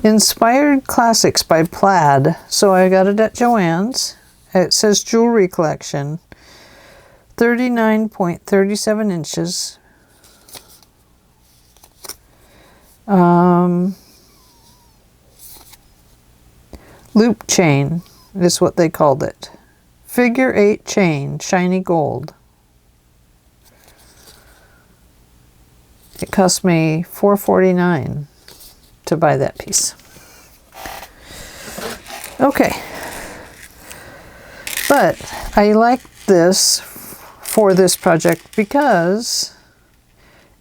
Inspired Classics by Plaid. So I got it at Joann's. It says Jewelry Collection. 39.37 inches. Loop chain is what they called it. Figure 8 chain, shiny gold. It cost me $4.49 to buy that piece. Okay, but I like this for this project because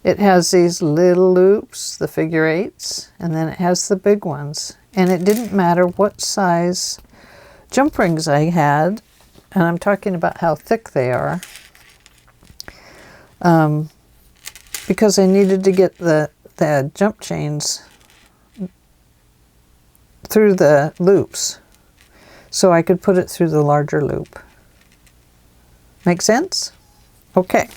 it has these little loops, the figure 8s, and then it has the big ones, and it didn't matter what size jump rings I had, and I'm talking about how thick they are, because I needed to get the jump chains through the loops so I could put it through the larger loop. Make sense? Okay.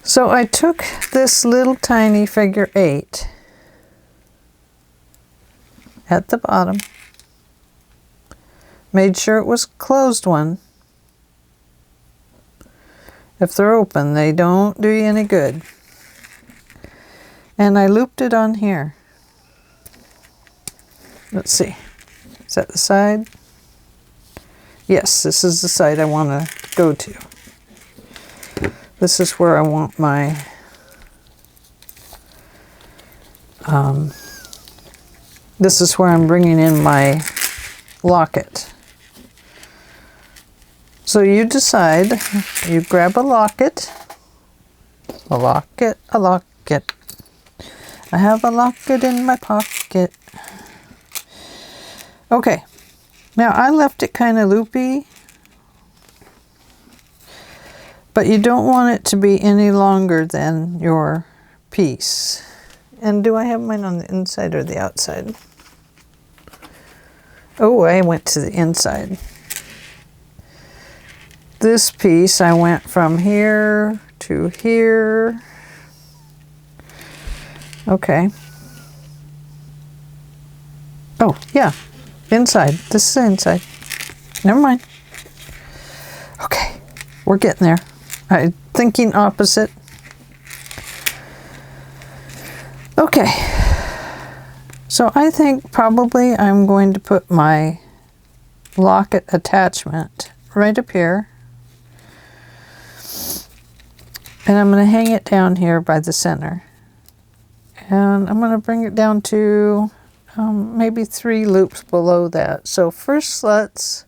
So I took this little tiny figure 8 at the bottom, made sure it was closed one. If they're open, they don't do you any good. And I looped it on here. Let's see, is that the side? Yes, this is the side I want to go to. This is where I want my this is where I'm bringing in my locket. So you decide, you grab a locket, a locket, a locket. I have a locket in my pocket. Okay, now I left it kind of loopy, but you don't want it to be any longer than your piece. And do I have mine on the inside or the outside? Oh, I went to the inside. This piece, I went from here to here. Okay. Oh, yeah. Inside. This is inside. Never mind. Okay. We're getting there. I'm thinking opposite. Okay. So I think probably I'm going to put my locket attachment right up here. And I'm going to hang it down here by the center. And I'm going to bring it down to maybe 3 loops below that. So first let's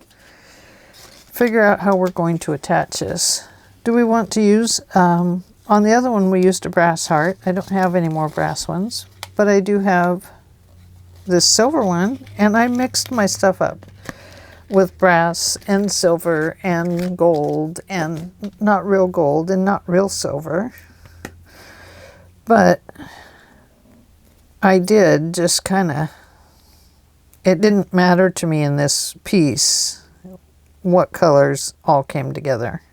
figure out how we're going to attach this. Do we want to use, on the other one we used a brass heart. I don't have any more brass ones, but I do have this silver one, and I mixed my stuff up with brass and silver and gold and not real gold and not real silver. But I did just kind of, it didn't matter to me in this piece what colors all came together.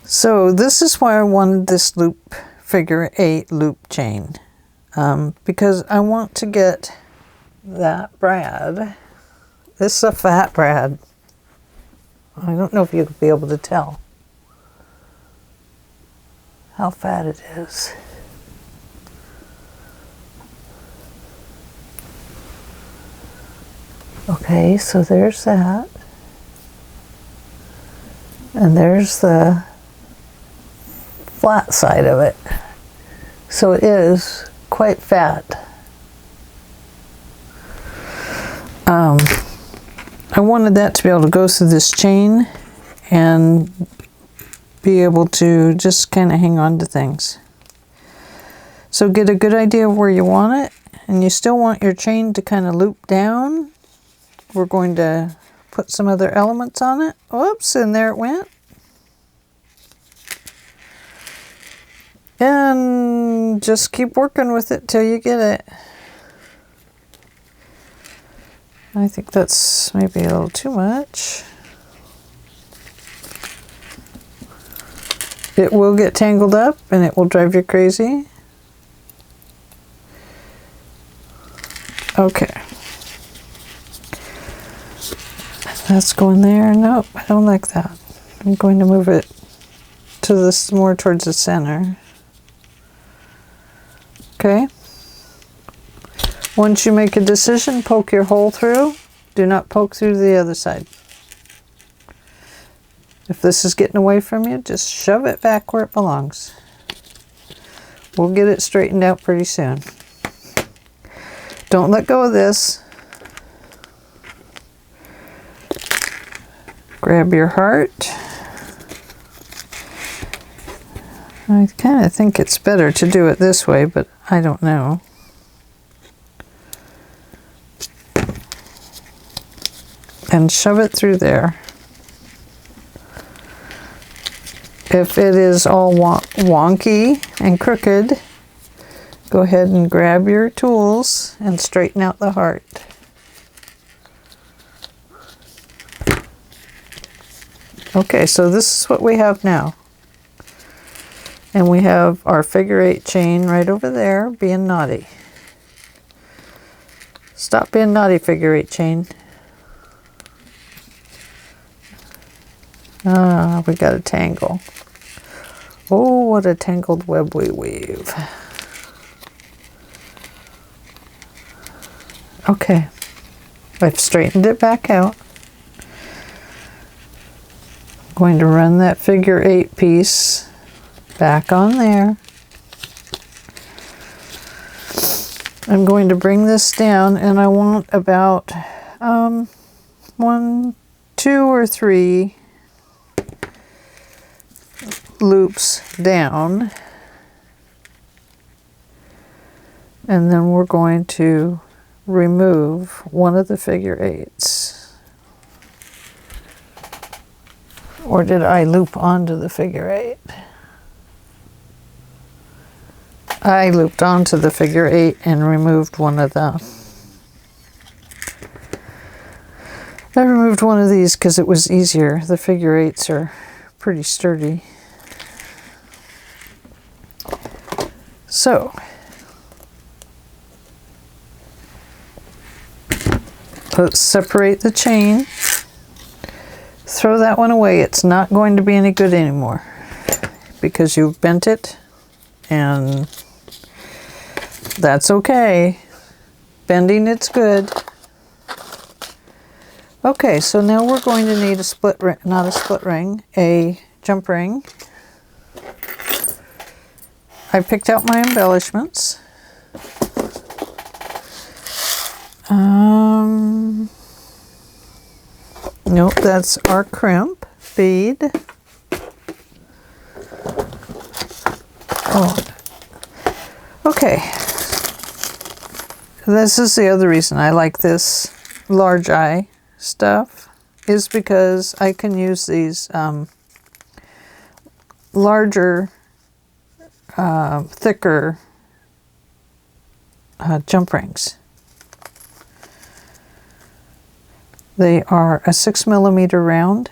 So this is why I wanted this loop figure 8 loop chain, because I want to get that brad. This is a fat brad. I don't know if you'll be able to tell how fat it is. Okay, so there's that. And there's the flat side of it. So it is quite fat. I wanted that to be able to go through this chain and be able to just kind of hang on to things. So get a good idea of where you want it, and you still want your chain to kind of loop down. We're going to put some other elements on it. Oops, and there it went. And just keep working with it till you get it. I think that's maybe a little too much. It will get tangled up and it will drive you crazy. Okay. That's going there. Nope, I don't like that. I'm going to move it to this more towards the center. Okay. Once you make a decision, poke your hole through. Do not poke through the other side. If this is getting away from you, just shove it back where it belongs. We'll get it straightened out pretty soon. Don't let go of this. Grab your heart. I kind of think it's better to do it this way, but I don't know. And shove it through there. If it is all wonky and crooked, go ahead and grab your tools and straighten out the heart. Okay, so this is what we have now. And we have our figure 8 chain right over there being naughty. Stop being naughty, figure 8 chain. Ah, we got a tangle. Oh, what a tangled web we weave. Okay, I've straightened it back out. I'm going to run that figure 8 piece back on there. I'm going to bring this down, and I want about 1, 2, or 3 loops down, and then we're going to remove one of the figure 8s. Or did I loop onto the figure 8? I looped onto the figure 8 and removed one of them. I removed one of these because it was easier. The figure 8s are pretty sturdy. So, let's separate the chain. Throw that one away. It's not going to be any good anymore because you've bent it and That's okay. Bending, it's good. Okay, so now we're going to need a split ring, not a split ring, a jump ring. I picked out my embellishments. Nope, that's our crimp bead. Oh, okay. This is the other reason I like this large eye stuff, is because I can use these larger, thicker jump rings. They are a 6mm round.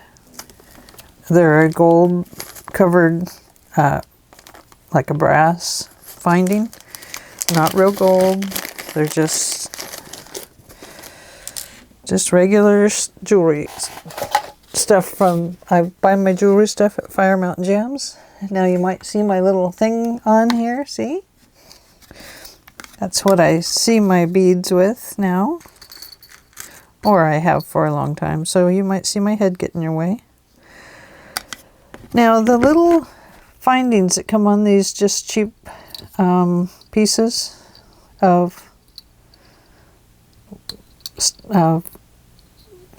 They're a gold covered, like a brass finding. Not real gold. They're just regular jewelry stuff from, I buy my jewelry stuff at Fire Mountain Gems. Now you might see my little thing on here, see? That's what I see my beads with now. Or I have for a long time, so you might see my head get in your way. Now the little findings that come on these just cheap pieces of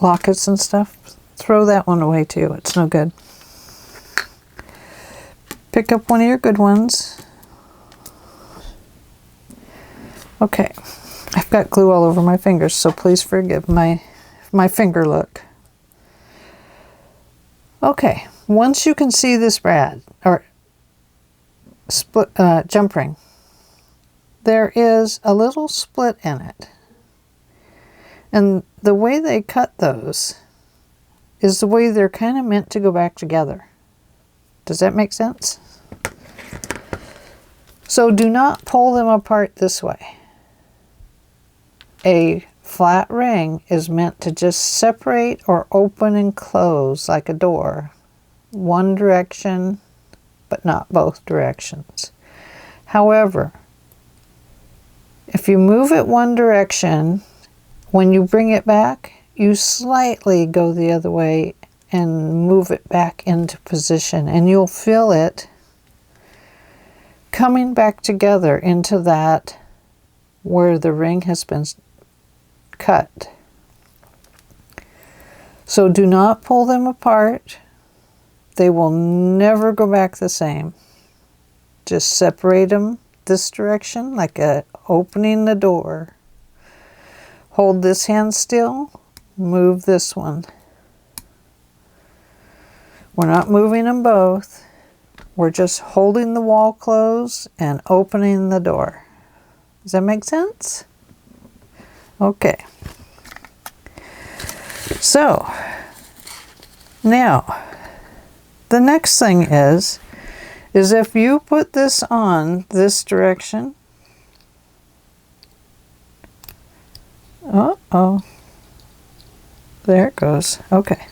lockets and stuff, throw that one away too. It's no good. Pick up one of your good ones. Okay, I've got glue all over my fingers, so please forgive my finger look. Okay, once you can see this brad or split jump ring, there is a little split in it. And the way they cut those is the way they're kind of meant to go back together. Does that make sense? So do not pull them apart this way. A flat ring is meant to just separate or open and close like a door. One direction, but not both directions. However, if you move it one direction, when you bring it back, you slightly go the other way and move it back into position, and you'll feel it coming back together into that where the ring has been cut. So do not pull them apart. They will never go back the same. Just separate them this direction, like opening the door. Hold this hand still, move this one. We're not moving them both. We're just holding the wall closed and opening the door. Does that make sense? Okay. So, now, the next thing is if you put this on this direction, uh-oh, there it goes, okay.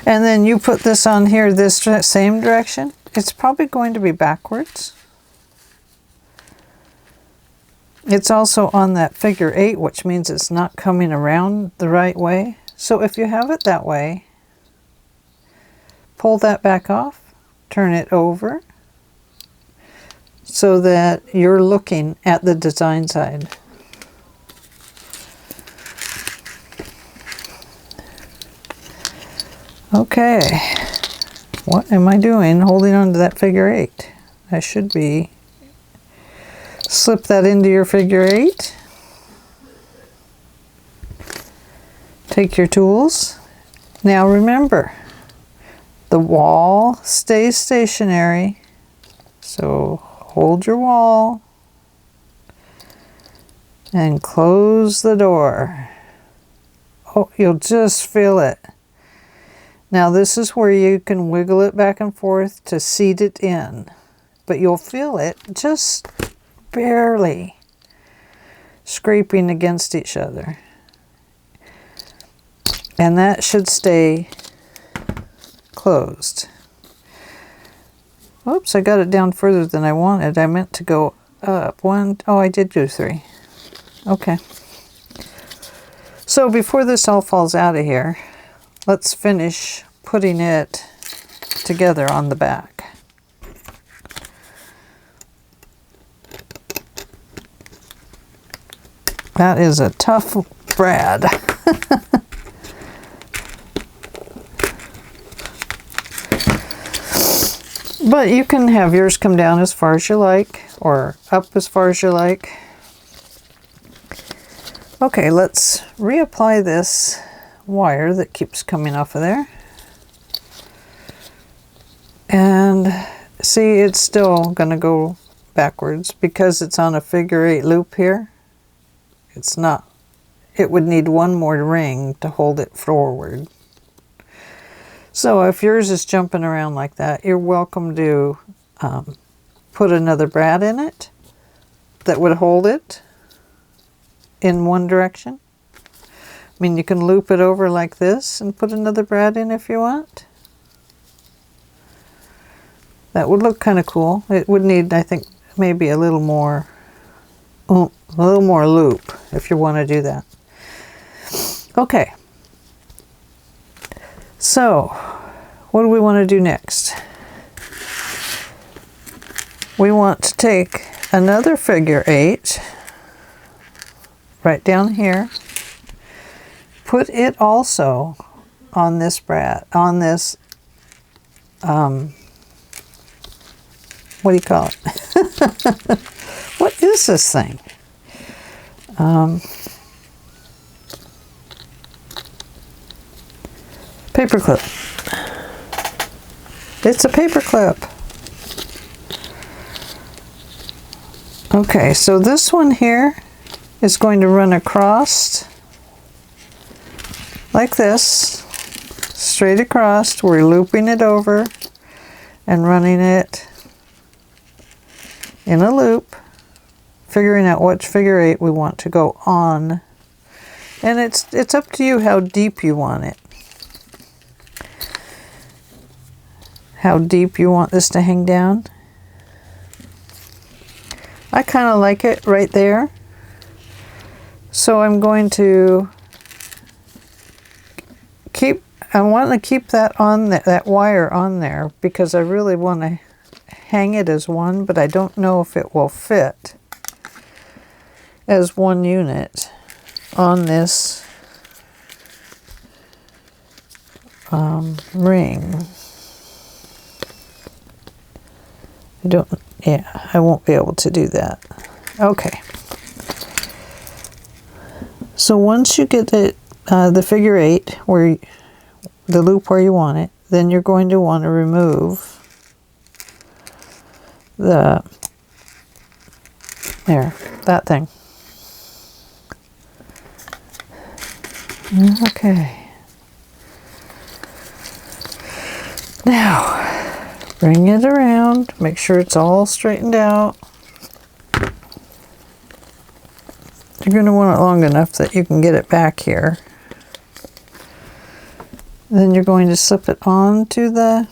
And then you put this on here this same direction, it's probably going to be backwards. It's also on that figure 8, which means it's not coming around the right way. So if you have it that way, pull that back off, turn it over, so that you're looking at the design side. Okay, what am I doing holding on to that figure 8? I should be. Slip that into your figure 8. Take your tools. Now remember, the wall stays stationary, so hold your wall and close the door. Oh, you'll just feel it. Now this is where you can wiggle it back and forth to seat it in, but you'll feel it just barely scraping against each other. And that should stay closed. Oops, I got it down further than I wanted. I meant to go up. One, oh, I did do 3. Okay. So before this all falls out of here, let's finish putting it together on the back. That is a tough brad. But you can have yours come down as far as you like, or up as far as you like. Okay, let's reapply this wire that keeps coming off of there. And see, it's still going to go backwards because it's on a figure 8 loop here. It's not, it would need one more ring to hold it forward. So if yours is jumping around like that, you're welcome to put another brad in it that would hold it in one direction. I mean, you can loop it over like this and put another brad in if you want. That would look kind of cool. It would need, I think, maybe a little more loop if you want to do that. Okay. So, what do we want to do next? We want to take another figure 8 right down here, put it also on this brad, on this, what do you call it? What is this thing? Paperclip. It's a paperclip. Okay, so this one here is going to run across like this, straight across. We're looping it over and running it in a loop, figuring out which figure 8 we want to go on. And it's up to you how deep you want it. How deep you want this to hang down. I kind of like it right there. So I'm going to I want to keep that on that wire on there because I really want to hang it as one, but I don't know if it will fit as one unit on this ring. I won't be able to do that. Okay. So once you get it, the figure 8, where the loop where you want it, then you're going to want to remove that thing. Okay. Now, bring it around, make sure it's all straightened out. You're going to want it long enough that you can get it back here. Then you're going to slip it onto the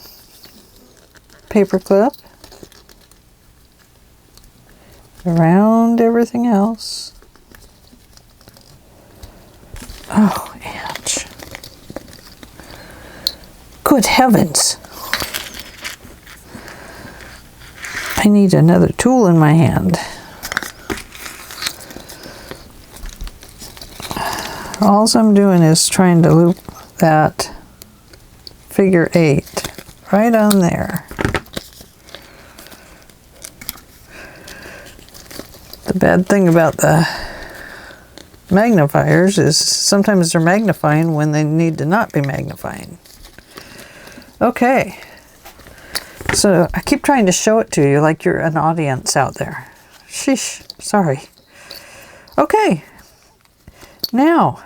paper clip, around everything else. Oh, ouch. Good heavens. I need another tool in my hand. All I'm doing is trying to loop that figure 8 right on there. The bad thing about the magnifiers is sometimes they're magnifying when they need to not be magnifying. Okay. So I keep trying to show it to you like you're an audience out there. Sheesh, sorry. Okay. Now,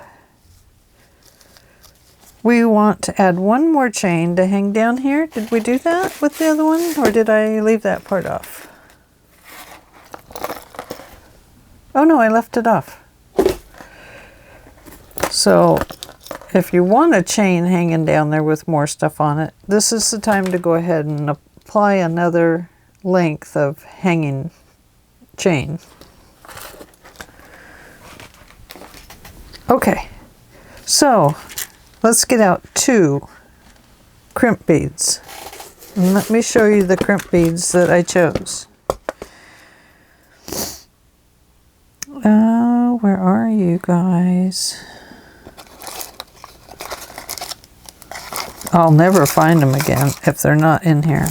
we want to add one more chain to hang down here. Did we do that with the other one, or did I leave that part off? Oh no, I left it off. So, if you want a chain hanging down there with more stuff on it, this is the time to go ahead and apply another length of hanging chain. Okay, so let's get out 2 crimp beads. And let me show you the crimp beads that I chose. Where are you guys? I'll never find them again if they're not in here.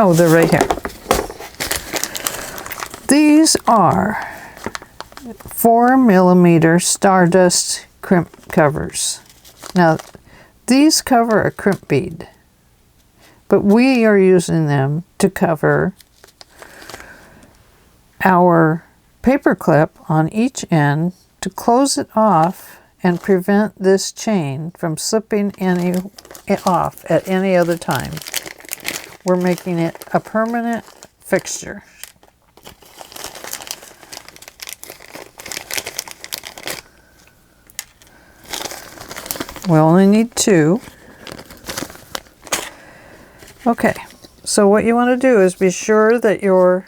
Oh, they're right here. These are 4mm Stardust crimp covers. Now, these cover a crimp bead, but we are using them to cover our paper clip on each end to close it off and prevent this chain from slipping off at any other time. We're making it a permanent fixture. We only need 2. Okay, so what you want to do is be sure that your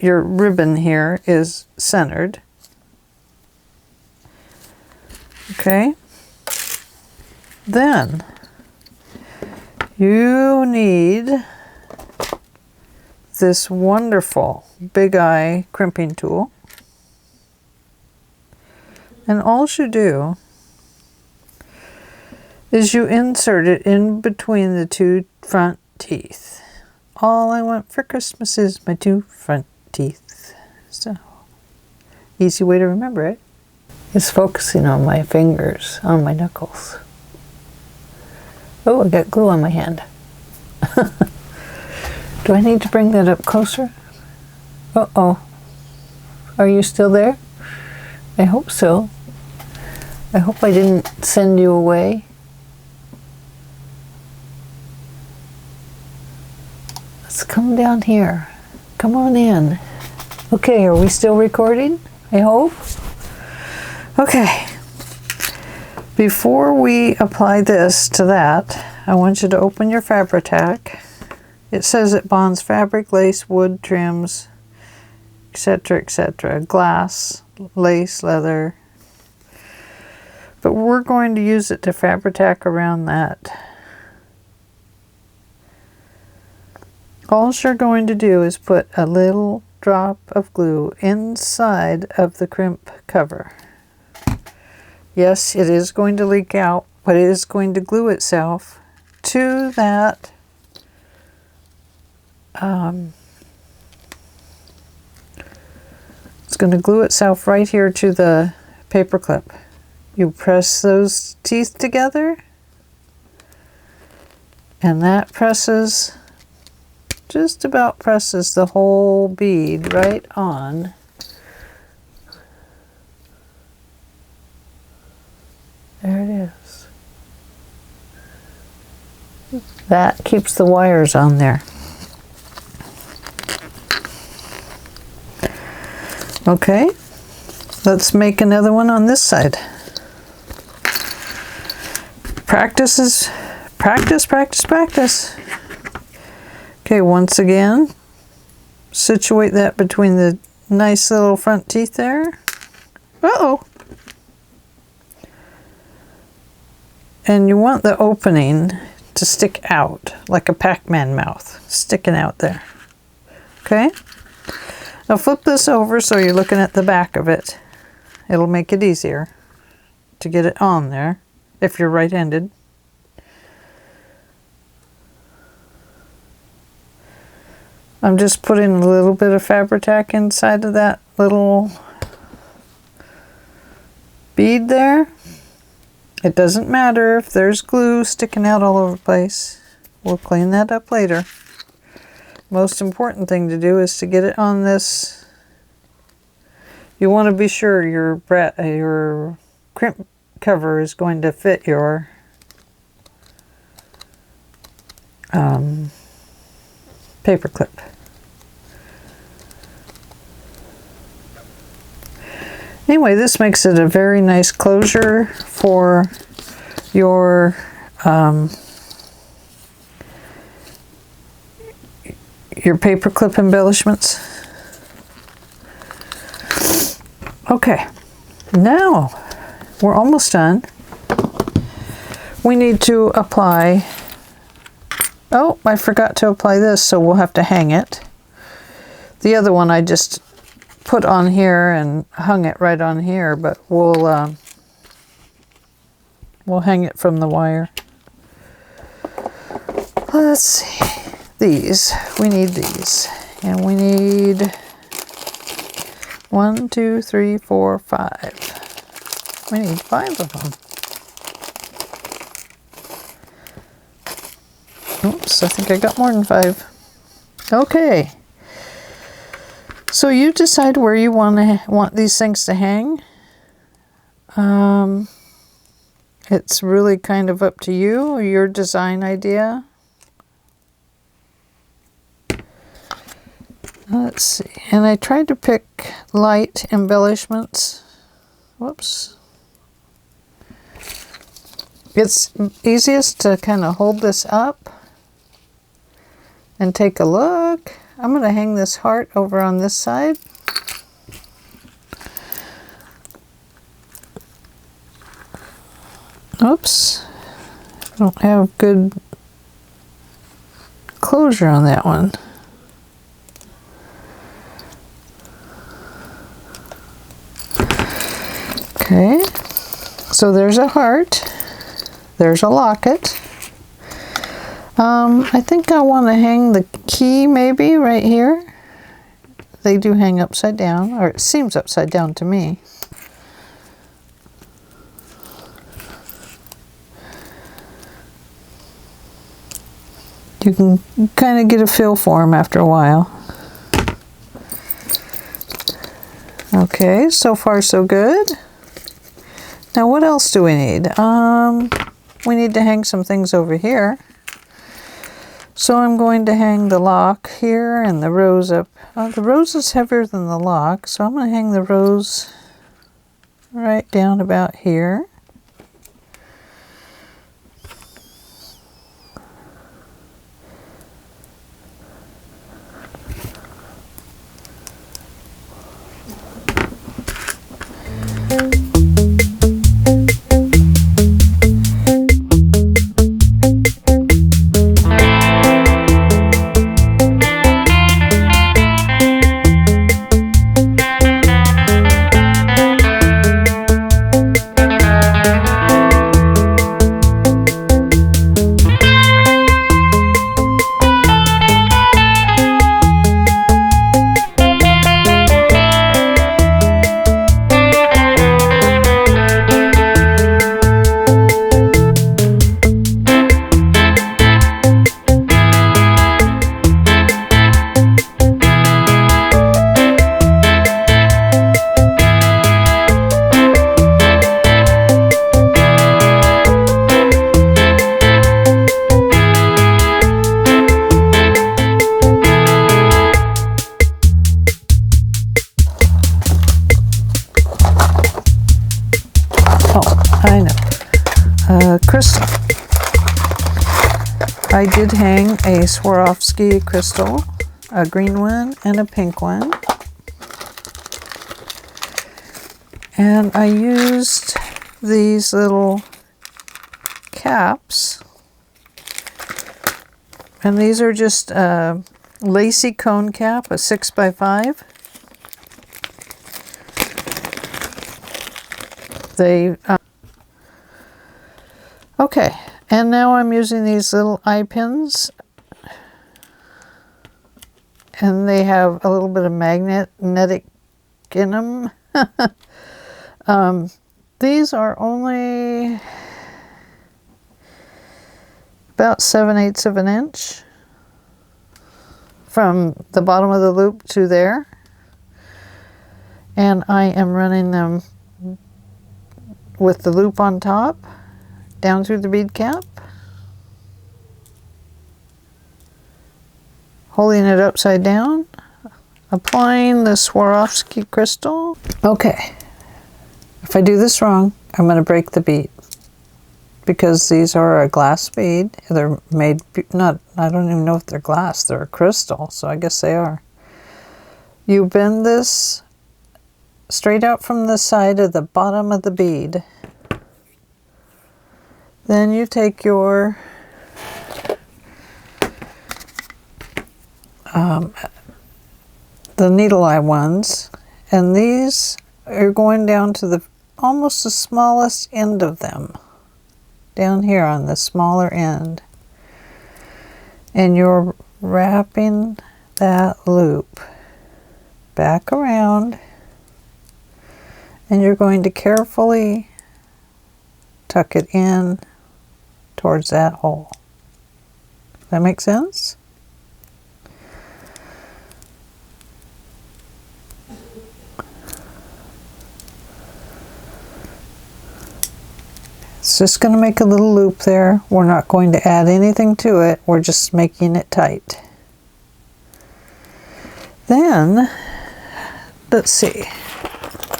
ribbon here is centered. Okay. Then you need this wonderful Big Eye crimping tool. And all you do is you insert it in between the 2 front teeth. All I want for Christmas is my 2 front teeth. So, easy way to remember it. It's focusing on my fingers, on my knuckles. Oh, I got glue on my hand. Do I need to bring that up closer? Uh-oh. Are you still there? I hope so. I hope I didn't send you away. Let's come down here. Come on in. Okay, are we still recording? I hope. Okay. Before we apply this to that, I want you to open your Fabri-Tac. It says it bonds fabric, lace, wood, trims, etc., glass, lace, leather. But we're going to use it to Fabri-Tac around that. All you're going to do is put a little drop of glue inside of the crimp cover. Yes, it is going to leak out, but it is going to glue itself to that it's going to glue itself right here to the paper clip. You press those teeth together, and that presses, just about presses the whole bead right on. There it is. That keeps the wires on there. Okay, let's make another one on this side. Practice, practice, practice. Okay, once again, situate that between the nice little front teeth there. Uh-oh. And you want the opening to stick out, like a Pac-Man mouth, sticking out there. Okay? Now flip this over so you're looking at the back of it. It'll make it easier to get it on there if you're right-handed. I'm just putting a little bit of Fabri-Tac inside of that little bead there. It doesn't matter if there's glue sticking out all over the place. We'll clean that up later. Most important thing to do is to get it on this. You want to be sure your crimp cover is going to fit your paper clip. Anyway, this makes it a very nice closure for your paperclip embellishments. Okay, now we're almost done. We need to apply, oh, I forgot to apply this, so we'll have to hang it. The other one I just put on here and hung it right on here, but we'll hang it from the wire. Let's see, these, we need these, and we need 1, 2, 3, 4, 5. We need 5 of them. Oops, I think I got more than 5. Okay. So you decide where you want these things to hang. It's really kind of up to you, your design idea. Let's see, and I tried to pick light embellishments. Whoops. It's easiest to kind of hold this up and take a look. I'm going to hang this heart over on this side. Oops, I don't have good closure on that one. Okay, so there's a heart, there's a locket. I think I want to hang the key maybe right here. They do hang upside down, or it seems upside down to me. You can kind of get a feel for them after a while. Okay, so far so good. Now what else do we need? We need to hang some things over here. So I'm going to hang the lock here and the rose up. The rose is heavier than the lock, so I'm going to hang the rose right down about here. Crystal. I did hang a Swarovski crystal, a green one and a pink one. And I used these little caps. And these are just a lacy cone cap, a 6x5. They okay, and now I'm using these little eye pins, and they have a little bit of magnetic in them. These are only about 7/8 of an inch from the bottom of the loop to there, and I am running them with the loop on top down through the bead cap, holding it upside down, applying the Swarovski crystal. Okay, if I do this wrong, I'm going to break the bead. Because these are a glass bead. They're made, not, I don't even know if they're glass, they're a crystal, so I guess they are. You bend this straight out from the side of the bottom of the bead. Then you take your the needle eye ones, and these are going down to the almost the smallest end of them. Down here on the smaller end, and you're wrapping that loop back around, and you're going to carefully tuck it in towards that hole. Does that make sense? It's just going to make a little loop there. We're not going to add anything to it. We're just making it tight. Then, let's see.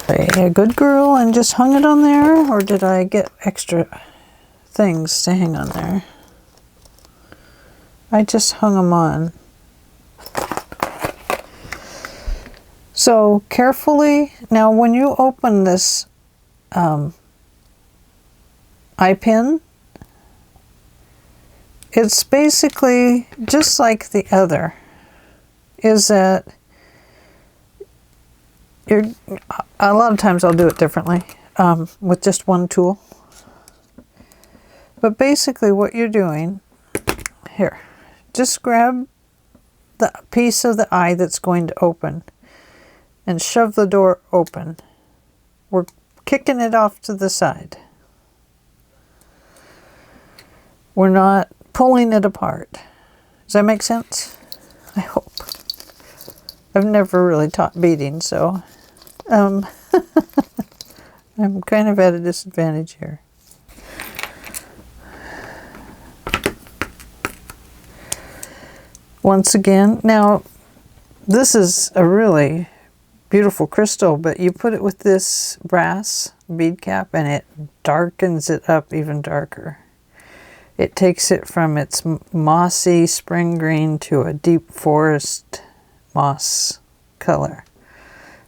A good girl and just hung it on there, or did I get extra things to hang on there? I just hung them on. So carefully, now when you open this eye pin, it's basically just like the other, is that a lot of times I'll do it differently with just one tool. But basically what you're doing, here, just grab the piece of the eye that's going to open and shove the door open. We're kicking it off to the side. We're not pulling it apart. Does that make sense? I hope. I've never really taught beading, so I'm kind of at a disadvantage here. Once again, now this is a really beautiful crystal, but you put it with this brass bead cap and it darkens it up even darker. It takes it from its mossy spring green to a deep forest moss color,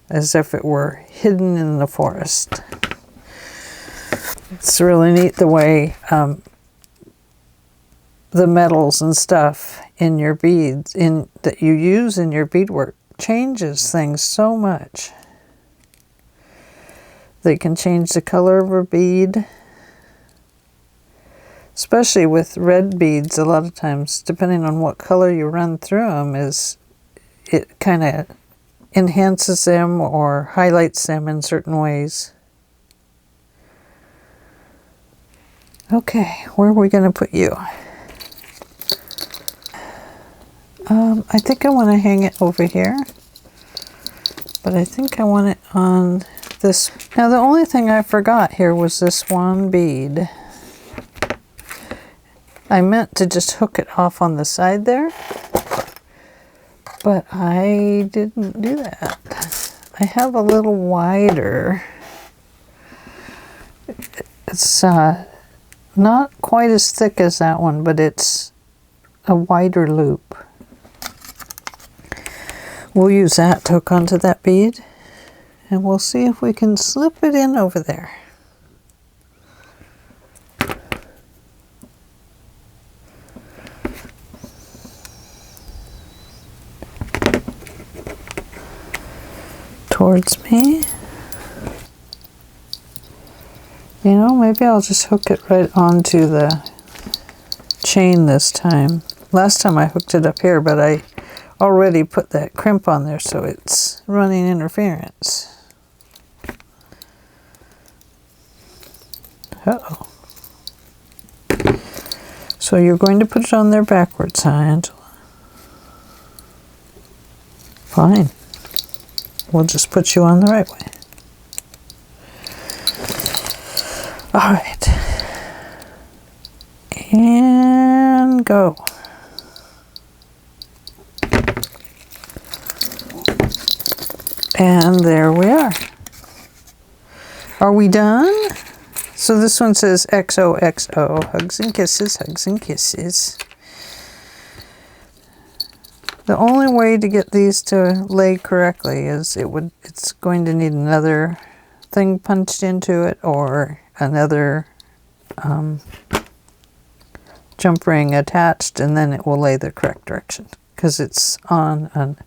as if it were hidden in the forest. It's really neat the way the metals and stuff in your beads that you use in your beadwork changes things so much. They can change the color of a bead. Especially with red beads, a lot of times, depending on what color you run through them, it kind of enhances them or highlights them in certain ways. Okay, where are we going to put you? I think I want to hang it over here, but I think I want it on this. Now the only thing I forgot here was this one bead. I meant to just hook it off on the side there, but I didn't do that. I have a little wider. It's not quite as thick as that one, but it's a wider loop. We'll use that to hook onto that bead, and we'll see if we can slip it in over there. Towards me. You know, maybe I'll just hook it right onto the chain this time. Last time I hooked it up here, but I already put that crimp on there, so it's running interference. Uh-oh. So you're going to put it on there backwards, huh, Angela? Fine. We'll just put you on the right way. All right. And go. And there we are. Are we done? So this one says XOXO, hugs and kisses, hugs and kisses. The only way to get these to lay correctly is it's going to need another thing punched into it or another jump ring attached, and then it will lay the correct direction because it's on a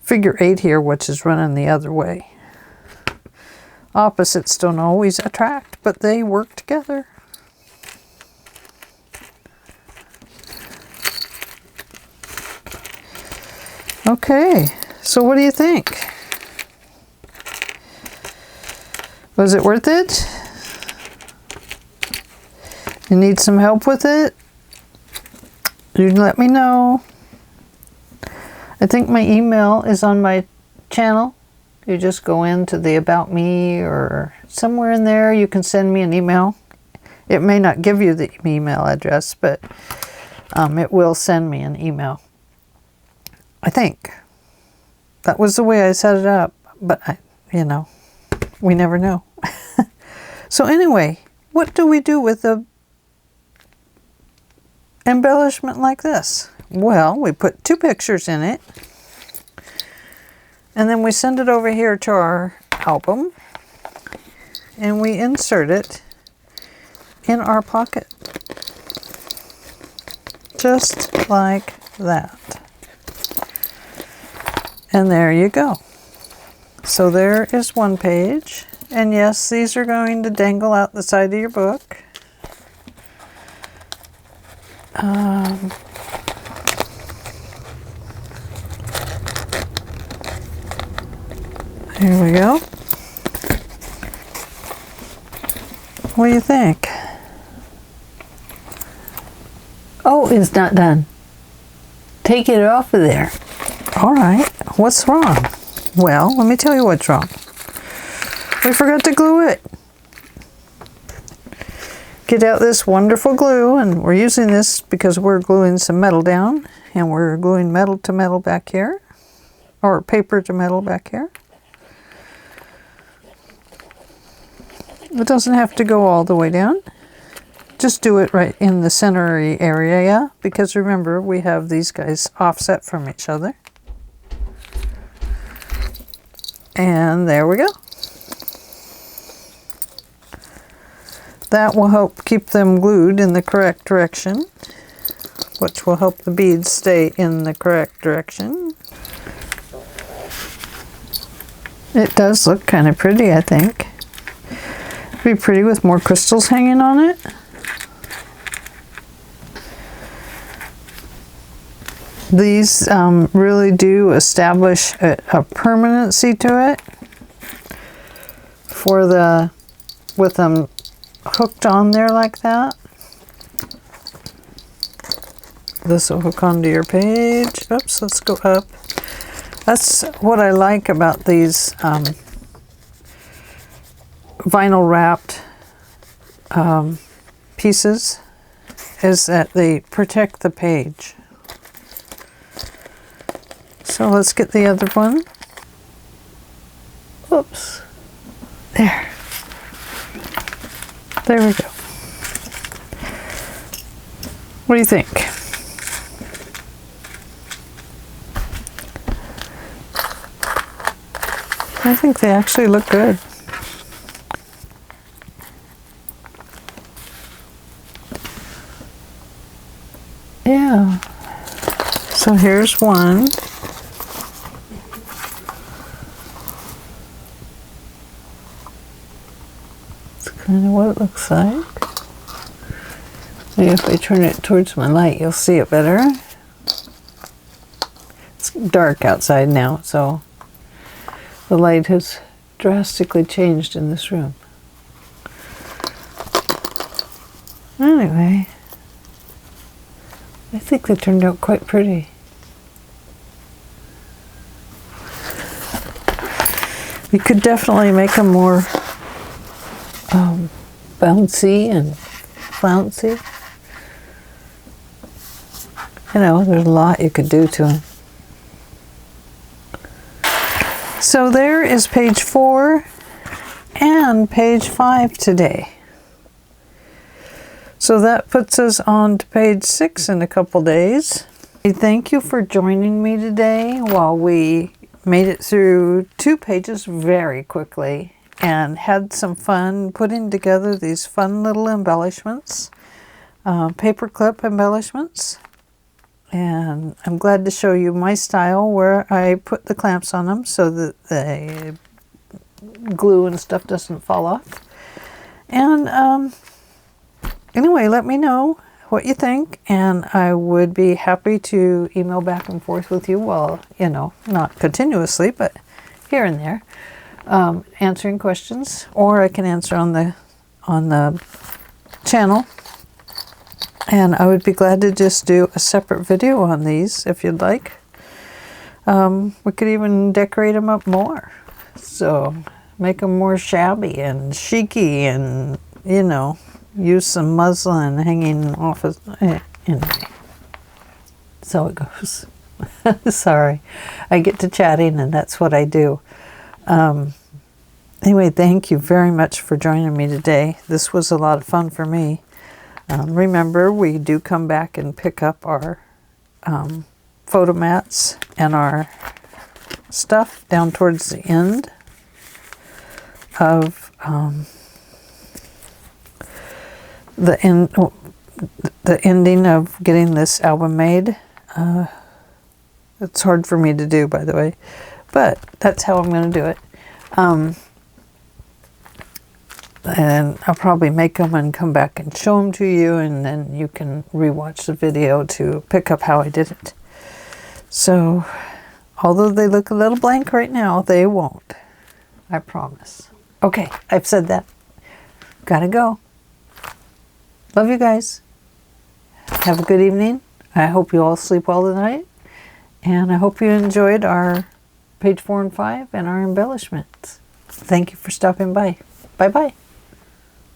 figure 8 here, which is running the other way. Opposites don't always attract, but they work together. Okay, so what do you think? Was it worth it? You need some help with it? You can let me know. I think my email is on my channel. You just go into the About Me or somewhere in there. You can send me an email. It may not give you the email address, but it will send me an email. I think. That was the way I set it up. But, you know, we never know. So anyway, what do we do with a embellishment like this? Well, we put 2 pictures in it. And then we send it over here to our album. And we insert it in our pocket. Just like that. And there you go. So there is one page. And yes, these are going to dangle out the side of your book. Here we go. What do you think? Oh, it's not done. Take it off of there. All right. What's wrong? Well, let me tell you what's wrong. We forgot to glue it. Get out this wonderful glue, and we're using this because we're gluing some metal down, and we're gluing metal to metal back here, or paper to metal back here. It doesn't have to go all the way down. Just do it right in the center area, yeah? Because remember, we have these guys offset from each other. And there we go. That will help keep them glued in the correct direction, which will help the beads stay in the correct direction. It does look kind of pretty, I think. It'd be pretty with more crystals hanging on it. These really do establish a permanency to it for the, with them hooked on there like that. This will hook onto your page. Oops, let's go up. That's what I like about these vinyl wrapped pieces, is that they protect the page. So let's get the other one. Oops. There. There we go. What do you think? I think they actually look good. Yeah. So here's one. Kind of what it looks like. Maybe if I turn it towards my light, you'll see it better. It's dark outside now, so the light has drastically changed in this room. Anyway, I think they turned out quite pretty. You could definitely make them more bouncy and flouncy. You know, there's a lot you could do to them. So there is page 4, and page 5 today. So that puts us on to page 6 in a couple days. Thank you for joining me today while we made it through 2 pages very quickly and had some fun putting together these fun little embellishments, paperclip embellishments. And I'm glad to show you my style where I put the clamps on them so that the glue and stuff doesn't fall off. And anyway, let me know what you think, and I would be happy to email back and forth with you. Well, you know, not continuously, but here and there, answering questions, or I can answer on the channel. And I would be glad to just do a separate video on these if you'd like. We could even decorate them up more, so make them more shabby and chicy, and you know, use some muslin hanging off of anyway. So it goes. Sorry, I get to chatting and that's what I do. Anyway, thank you very much for joining me today. This was a lot of fun for me. Remember, we do come back and pick up our photo mats and our stuff down towards the end of the ending of getting this album made. It's hard for me to do, by the way, but that's how I'm going to do it. And I'll probably make them and come back and show them to you, and then you can rewatch the video to pick up how I did it. So, although they look a little blank right now, they won't. I promise. Okay, I've said that. Gotta go. Love you guys. Have a good evening. I hope you all sleep well tonight. And I hope you enjoyed our page 4 and 5 and our embellishments. Thank you for stopping by. Bye-bye.